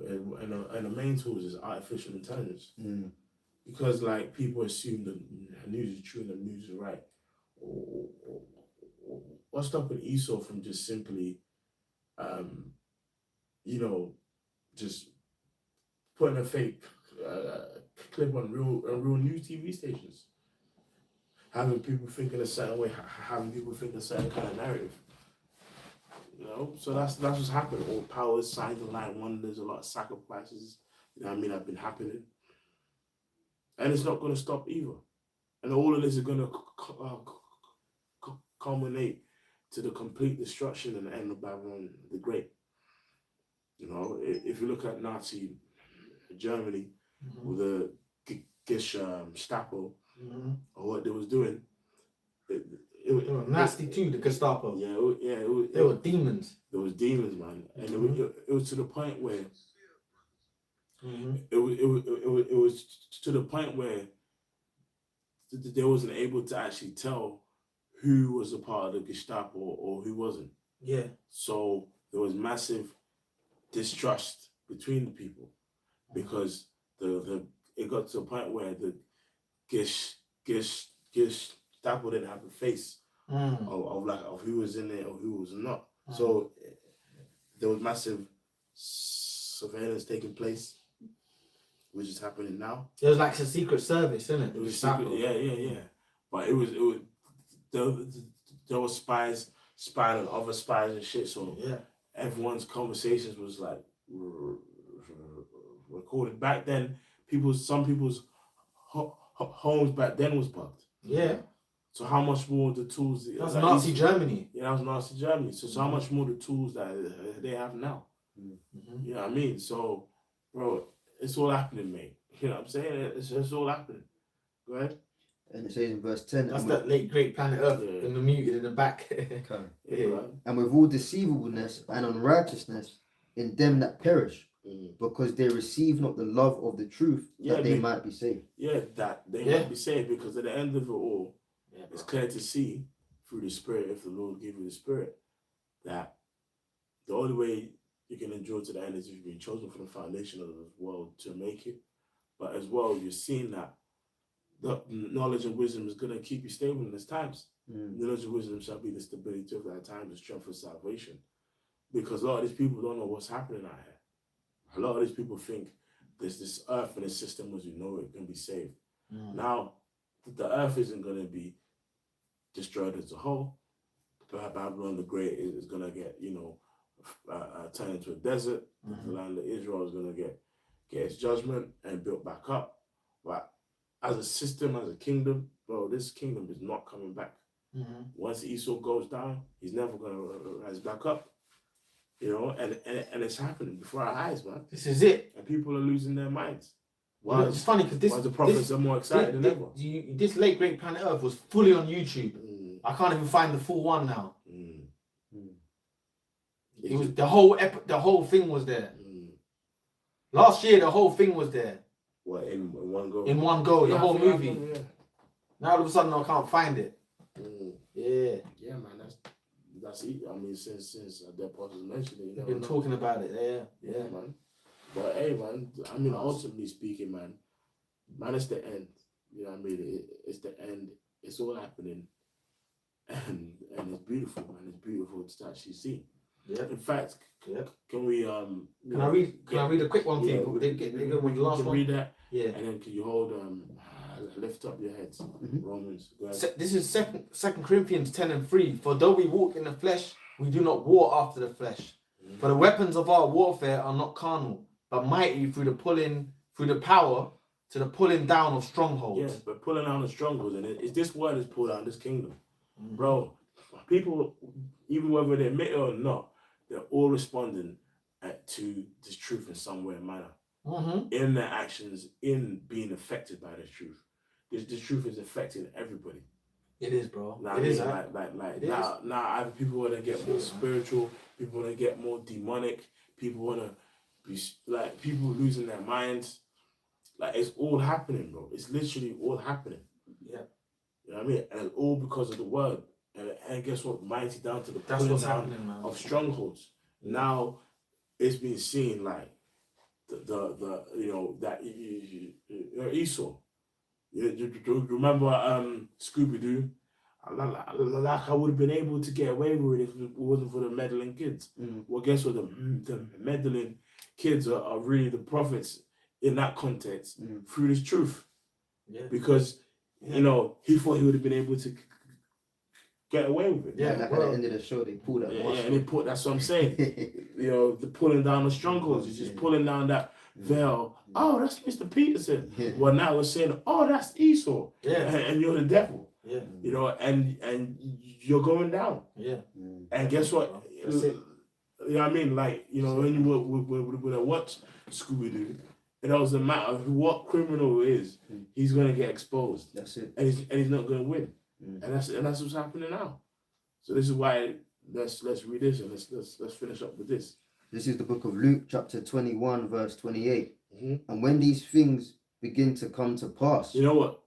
and the main tools is artificial intelligence. Because like people assume the news is true and the news is right. What's stopping Esau from just simply, just putting a fake clip on real news TV stations, having people thinking a certain way, having people think a certain kind of narrative. So that's what's happening. All powers, signs of light, wonders, a lot of sacrifices. Have been happening, and it's not going to stop either. And all of this is going to culminate to the complete destruction and end of Babylon the Great. If you look at Nazi Germany with the Gestapo or what they was doing, it was nasty too. The Gestapo. They were demons. There was demons, man, and it was to the point where it was to the point where they wasn't able to actually tell who was a part of the Gestapo or who wasn't. Yeah. So there was massive distrust between the people because it got to a point where the Gestapo didn't have a face of who was in there or who was not. So there was massive surveillance taking place, which is happening now. It was like a secret service, isn't it? It was secret, yeah. But it was there was spies spying on other spies and shit. So everyone's conversations was like recorded. Back then, some people's homes back then was bugged. Yeah. So how much more the tools? That's Nazi Germany. Yeah, that was Nazi Germany. So how much more the tools that they have now? You know what I mean? So, bro, it's all happening, mate. You know what I'm saying? It's all happening. Go ahead. And it says in verse 10. That's that late great planet Earth in the muted in the back. And with all deceivableness and unrighteousness in them that perish, because they receive not the love of the truth, that they might be saved. Yeah, that they might be saved, because at the end of it all, it's clear to see through the Spirit, if the Lord give you the Spirit, that the only way you can endure to the end is if you've been chosen from the foundation of the world to make it. But as well, you're seeing that the knowledge and wisdom is going to keep you stable in these times. Knowledge and wisdom shall be the stability of that time, the strength of salvation. Because a lot of these people don't know what's happening out here. A lot of these people think this earth and this system as we know it can be saved. Now, the earth isn't going to be destroyed as a whole. Babylon the Great is going to get, turned into a desert. The land of Israel is going to get its judgment and built back up. But as a system, as a kingdom, bro, this kingdom is not coming back. Once Esau goes down, he's never going to rise back up. And it's happening before our eyes, man. This is it. And people are losing their minds. It's funny because the prophets are more excited than ever. This late great planet Earth was fully on YouTube. I can't even find the full one now. It was the whole thing was there. Last year, the whole thing was there. What, in one go? In one go, the whole movie. Now all of a sudden I can't find it. Yeah, man, that's it. I mean, since the apostles mentioned it, You've been talking about it. Yeah, man. But hey, man, I mean, ultimately speaking, man, it's the end. You know what I mean? It's the end. It's all happening, and it's beautiful, man. It's beautiful to actually see. Yeah. In fact, can we Can I read a quick one for you? They go with the last one. Read that. Yeah. And then can you hold lift up your heads? Romans. Go ahead. This is Second Corinthians 10:3. For though we walk in the flesh, we do not war after the flesh. For the weapons of our warfare are not carnal, but mighty through the power to the pulling down of strongholds. Yes, but pulling down the strongholds, and this word is pulled down this kingdom, bro. People, even whether they admit it or not, they're all responding to this truth in some way or manner. In their actions, in being affected by this truth. This truth is affecting everybody. It is, bro. Now, it is. Now, either people want to get more spiritual, people want to get more demonic, people want to be like people losing their minds. Like, it's all happening, bro. It's literally all happening. Yeah. You know what I mean? And it's all because of the word. And guess what? Mighty down to the pulling down of strongholds. Now, it's been seen like the you know that Esau. You remember Scooby Doo? Like I would have been able to get away with it if it wasn't for the meddling kids. Well, guess what? The meddling kids are really the prophets in that context through this truth. Yeah. Because you know he thought he would have been able to get away with it. Yeah, like at the end of the show, they pulled that. Yeah, and they put. That's what I'm saying. You know, the pulling down the strongholds. It's just pulling down that veil. Oh, that's Mr. Peterson. Well, now we're saying, oh, that's Esau. Yeah. And you're the devil. Yeah. You know, and you're going down. Yeah. And guess what? That's it. You know what I mean? Like, you know, when you would watch Scooby Doo, it doesn't matter what criminal it is, he's gonna get exposed. That's it. And he's not gonna win. And that's what's happening now. So this is why let's read this and let's finish up with this. This is the book of Luke, chapter 21, verse 28. And when these things begin to come to pass. You know what?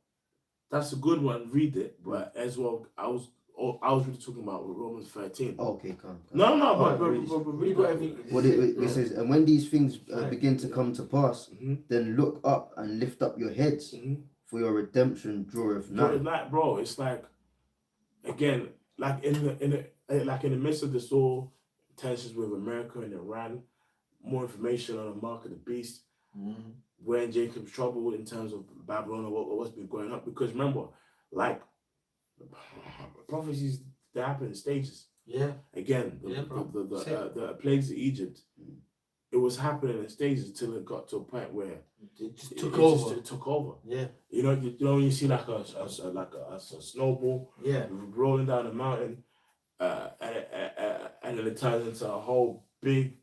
That's a good one. Read it. But as well, I was really talking about Romans 13. Oh, okay, come. No, But read whatever. What it says, and when these things begin to come to pass, then look up and lift up your heads, for your redemption draweth nigh. Like, bro, it's like, again, like in the midst of this all tensions with America and Iran, more information on the mark of the beast. We're in Jacob's trouble in terms of Babylon and what's been going up. Because remember, like prophecies, they happen in stages. Yeah. Again, the plagues of Egypt, it was happening in stages until it got to a point where it just took over. It took over. Yeah. You know when you see like a snowball, rolling down the mountain, and then it turns into a whole big,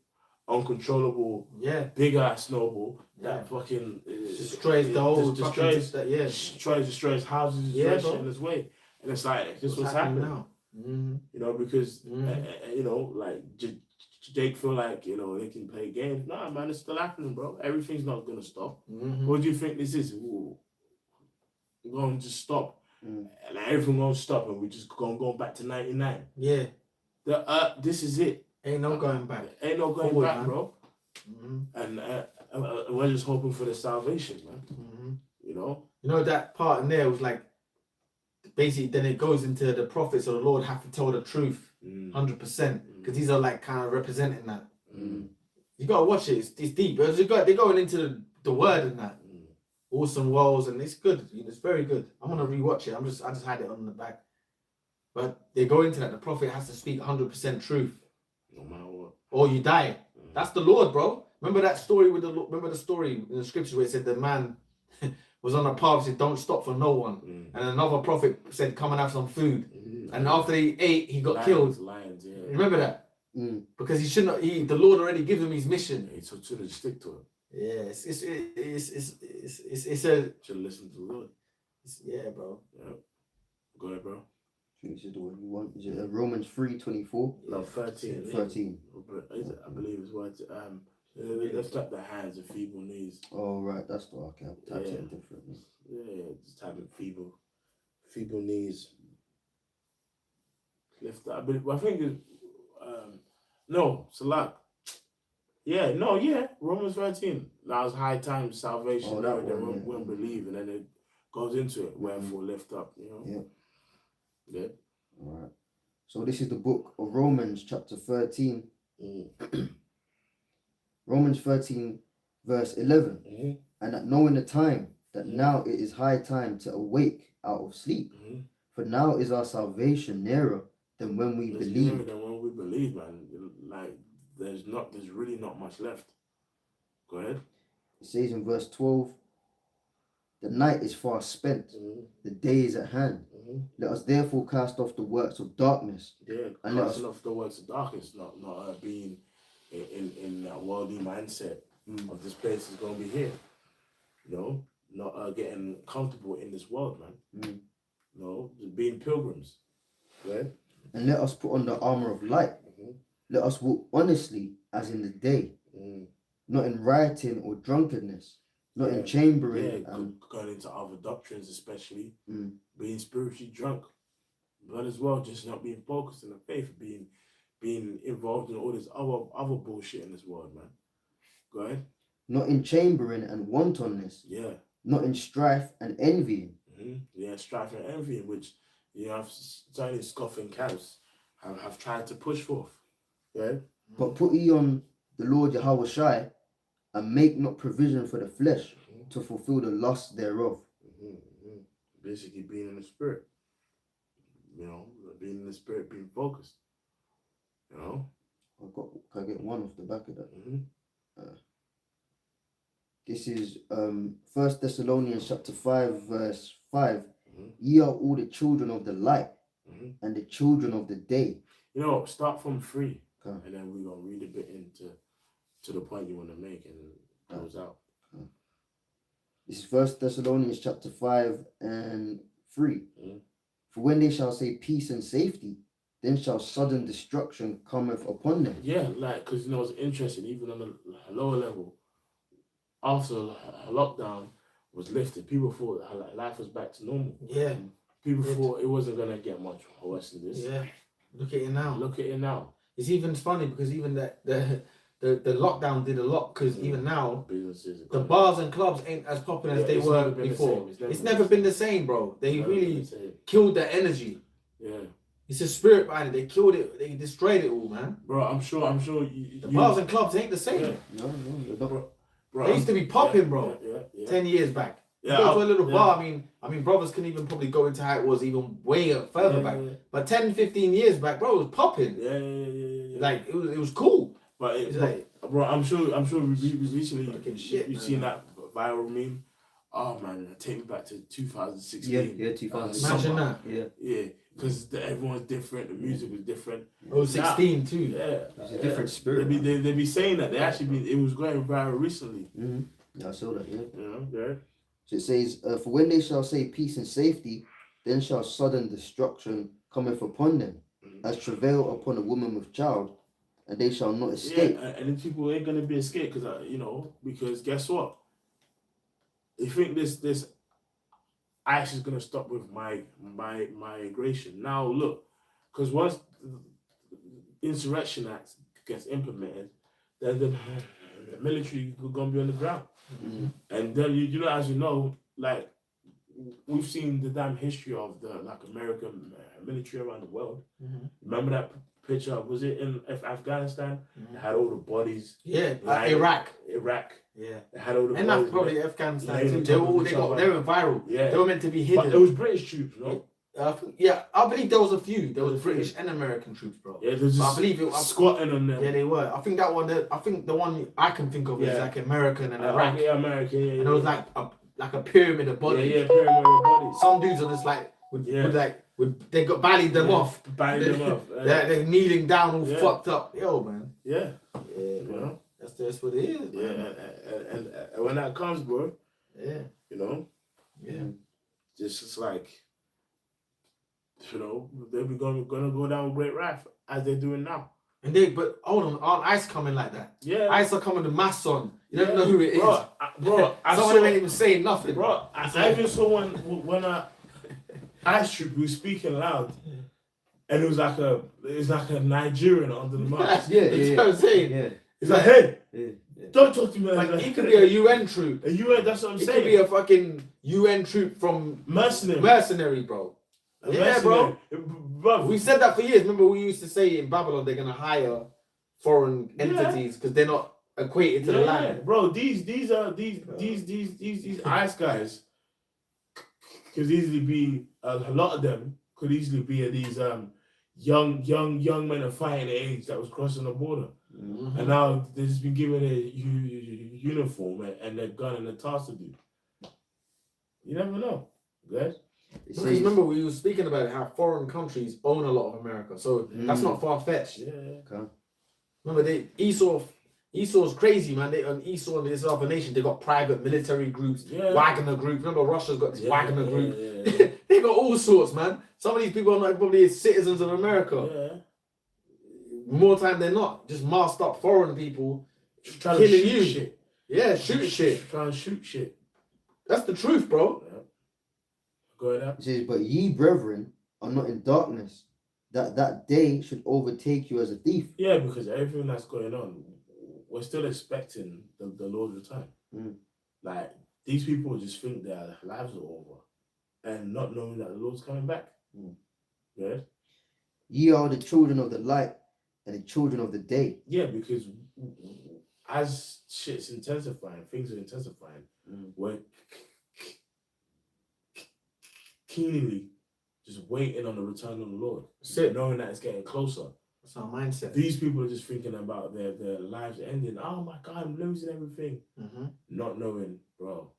uncontrollable, big ass snowball that fucking destroys the whole destroys houses, in this way, and it's like this what's happening now. You know, because you know, like Jake feel like, you know, they can play games. Nah, man, it's still happening, bro. Everything's not gonna stop. What do you think this is? We're gonna just stop, and everything gonna stop, and we just gonna go back to 99. Yeah. This is it. Ain't no going back. Ain't no going back, man. bro. And we're just hoping for the salvation, man. You know that part in there was like, basically, then it goes into the prophets of the Lord have to tell the truth, 100%, because these are like kind of representing that. You gotta watch it. It's deep. They're going into the word and that. Awesome walls, and it's good. It's very good. I'm gonna rewatch it. I just had it on the back, but they go into that. The prophet has to speak 100% truth, no matter what, or you die. That's the Lord, bro. Remember that story remember the story in the scriptures where it said the man was on a path, said, "Don't stop for no one," and another prophet said, "Come and have some food." And after he ate, he got killed. Lions, yeah. Remember that? Because he shouldn't. The Lord already gave him his mission. He should stick to it. Yeah, it's a. Should listen to the Lord. Yeah, bro. Yeah. Go ahead, bro. This is the one you want. Is it Romans 3:24? No, 13. 13. I believe it's what. Lift up the hands and feeble knees. Oh right, that's the okay. I've typed it differently. Yeah, just type it feeble knees. Lift up. I think it's no, Salah. Yeah, no, yeah. Romans 13. Now it's high time salvation. Oh, Now that they one, won't believe, and then it goes into it. Wherefore lift up, you know. Yeah. All right. So this is the book of Romans, chapter 13. Romans 13, verse 11. And that knowing the time, that now it is high time to awake out of sleep. For now is our salvation nearer than when we believe. Nearer than when we believe, man. Like there's really not much left. Go ahead. It says in verse 12, the night is far spent, the day is at hand. Let us therefore cast off the works of darkness. Yeah, and casting off the works of darkness, not being in that worldly mindset of this place is going to be here. You know, not getting comfortable in this world, man. You know, just being pilgrims. Right? And let us put on the armor of light. Let us walk honestly as in the day, not in rioting or drunkenness, not in chambering. Going into other doctrines, especially being spiritually drunk, but as well just not being focused in the faith, being involved in all this other bullshit in this world, man. Go ahead. not in chambering and wantonness, Yeah. not in strife and envying. Yeah, strife and envy, which you have certain scoffing camps have tried to push forth. Yeah. But put ye on the Lord Yahweh Shai, and make not provision for the flesh to fulfill the lust thereof. Basically, being in the spirit. You know, being in the spirit, being focused. You know. Can I get one off the back of that? This is 1 Thessalonians chapter 5 verse 5. Ye are all the children of the light and the children of the day. You know, start from 3, Okay. and then we're gonna read a bit into the point you want to make, and close out. This is 1 Thessalonians chapter 5 and 3. For when they shall say peace and safety, then shall sudden destruction cometh upon them. Yeah, like, because, you know, it's interesting, even on a lower level, after lockdown was lifted, people thought life was back to normal. Yeah. People thought it wasn't going to get much worse than this. Yeah. Look at it now. Look at it now. It's even funny because even the lockdown did a lot, because even now businesses, the bars and clubs ain't as popular as they were before. It's never been the same, bro. They really killed the energy. Yeah. It's a spirit behind it. They killed it. They destroyed it all, man. Bro, I'm sure the bars and clubs ain't the same. Yeah. No, bro. They used to be popping, bro. Yeah. 10 years back. Yeah, you go to a little bar, I mean, brothers can even probably go into how it was even way further back. But 10, 15 years back, bro, it was popping. Yeah. Like, it was cool. But it's like, bro, I'm sure we recently you've seen that viral meme. Oh man, take me back to 2016. Yeah, 2016. Imagine that. Yeah, because everyone's different. The music was different. It was 16 too. Yeah, it's a different spirit. They be saying that. They actually it was going viral recently. Yeah, I saw that. Yeah. You know, So it says, for when they shall say peace and safety, then shall sudden destruction cometh upon them, as travail upon a woman with child, and they shall not escape. Yeah, and then people ain't gonna be escaped because guess what? You think this ICE is gonna stop with my migration? Now look, because once the Insurrection Act gets implemented, then the military are gonna be on the ground, and then you know, as you know, like we've seen the damn history of the American military around the world. Remember that picture? Was it in Afghanistan? They had all the bodies. Yeah, Iraq. Yeah, they had all the and bodies. probably Afghanistan too. They were viral. Yeah, they were meant to be hidden. But it was British troops, no? I believe there was a few. There was British and American troops, bro. Yeah, there's I believe it was squatting on them. Yeah, they were. I think that one. I think the one I can think of is like American and Iraq. Yeah, American. Yeah, and it was like a pyramid of bodies. Yeah, pyramid of bodies. Some dudes are just like they got ballied them off. Ballied them off. They're kneeling down, all fucked up. Yo, man. Yeah. You know, that's what it is. Man. And when that comes, bro. Yeah. You know. Yeah. Just like, you know, they're gonna go down with great wrath as they're doing now. But hold on, aren't ICE coming like that? Yeah. ICE are coming with masks on. You don't know who it is. Bro, some of them ain't even saying nothing. Bro, I even saw one when ICE troop was speaking loud, and it was like a Nigerian under the mask. That's what I'm saying. Yeah. It's like, hey, don't talk to me like that. He could be a UN troop. A UN, that's what I'm saying. It could be a fucking UN troop from mercenary, bro. Yeah, bro. We said that for years. Remember, we used to say in Babylon they're gonna hire foreign entities because they're not equated to the land. Bro, these ICE guys could easily be a lot of them could easily be these young men of fighting age that was crossing the border, and now they've just been given a uniform and a gun and a task to do. You never know, guys. Because remember, we were speaking about how foreign countries own a lot of America, so that's not far fetched. Yeah. Okay. Remember, Esau's crazy, man. Esau and this other nation, they got private military groups, Wagner group. Remember, Russia's got this Wagner group. Yeah. They got all sorts, man. Some of these people are probably citizens of America. Yeah. More time than not, just masked up foreign people, just trying killing to shoot you. Shit. Yeah, shoot shit. Trying to shoot shit. That's the truth, bro. Yeah. Go ahead. It says, but ye brethren are not in darkness, that day should overtake you as a thief. Yeah, because everything that's going on, we're still expecting the Lord's return. Mm. Like, these people just think their lives are over and not knowing that the Lord's coming back. Mm. Yeah? Ye are the children of the light and the children of the day. Yeah, because as shit's intensifying, things are intensifying, we're keenly just waiting on the return of the Lord, knowing that it's getting closer. That's our mindset. These people are just thinking about their lives ending. Oh my God, I'm losing everything. Not knowing, bro.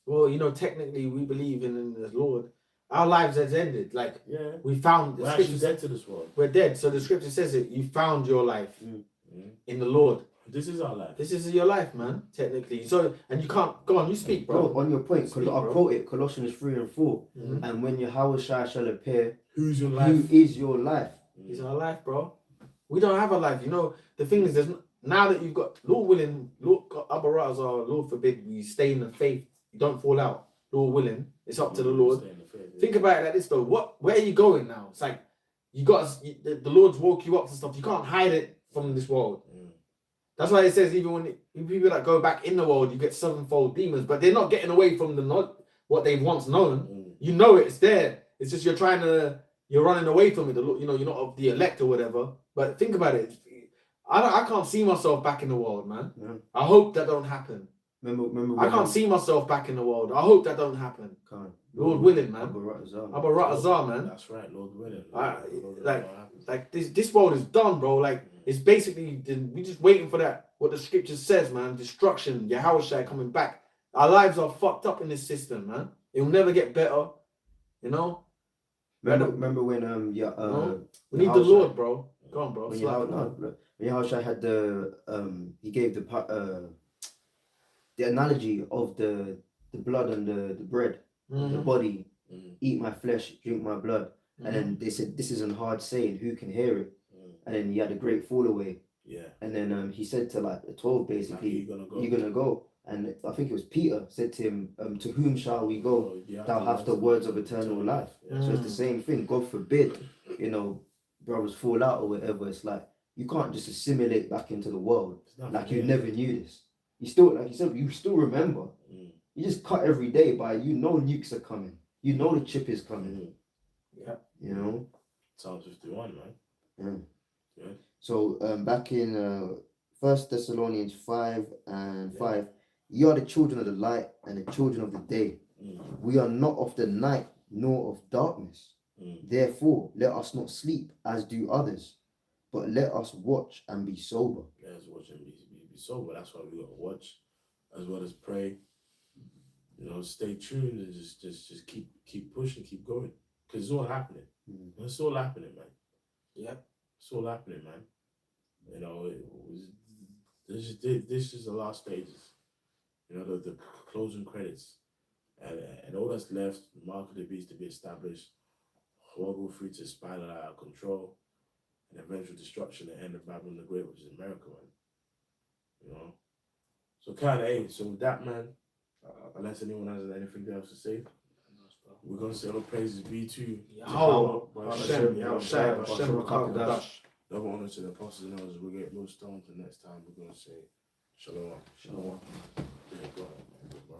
Well, you know, technically we believe in the Lord. Our lives has ended. Like, Yeah, we found, we're actually dead to this world. we're dead. So the scripture says it. You found your life in the Lord. This is our life. This is your life, man. Technically. So, and you can't go on. You speak, bro. On your point, Speak, I'll bro. quote it, Colossians 3 and 4. And when Yahweh shall appear, Who's your life? who is your life? It's our life, bro. We don't have a life. You know, the thing is, now that you've got, Lord willing, Lord, Abba Razar, Lord forbid, we stay in the faith. You don't fall out. Lord willing, it's up to the Lord. Think about it like this, though. Where are you going now? It's like, the Lord's woke you up to stuff. You can't hide it from this world. That's why it says even when people that go back in the world, you get sevenfold demons, but they're not getting away from what they've once known. You know it's there. It's just you're running away from it. You know, you're not of the elect or whatever. But think about it. I can't see myself back in the world, man. Yeah. I hope that don't happen. Remember I can't see myself back in the world. I hope that don't happen. Can't. Lord willing, man. Abba Ratazar. Abba Ratazar, man. That's right, Lord willing. Like this world is done, bro. Like, it's basically, we just waiting for that, what the scripture says, man. Destruction, Yahushua coming back. Our lives are fucked up in this system, man. It will never get better, you know? Remember when we need the Lord, bro. Go on, bro. When Yahushua had he gave the analogy of the blood and the bread, the body, eat my flesh, drink my blood. And then they said, this isn't hard saying, who can hear it? And then he had a great fall away. Yeah. And then he said to like the 12 basically, you're gonna go. And I think it was Peter said to him, to whom shall we go? Thou hast the words of eternal life. So it's the same thing. God forbid, you know, brothers fall out or whatever. It's like, you can't just assimilate back into the world like you never knew this. You still, like you said, you still remember. You just cut every day by, you know, nukes are coming. You know the chip is coming. Yeah. You know? Psalm 51, man. Yeah. So back in 1 Thessalonians 5 and 5, ye are the children of the light and the children of the day. We are not of the night nor of darkness. Therefore, let us not sleep as do others, but let us watch and be sober. Let us watch and be sober. That's why we got to watch as well as pray. You know, stay tuned and just keep pushing, keep going. Because it's all happening. It's all happening, man. Yeah. It's all happening, man. You know, this is the last stages. You know, the closing credits. And all that's left, the mark of the beast to be established, World War III to spiral out of control, and eventual destruction, the end of Babylon the Great, which is America, man. You know? So kind of, so with that, man, unless anyone has anything else to say, we're going to say all praises be to Yahweh, Hashem, Hashem, double honor to the apostles and elders. We'll get those stones, and next time we're going to say Shalom. Shalom. Yeah, go ahead, bro.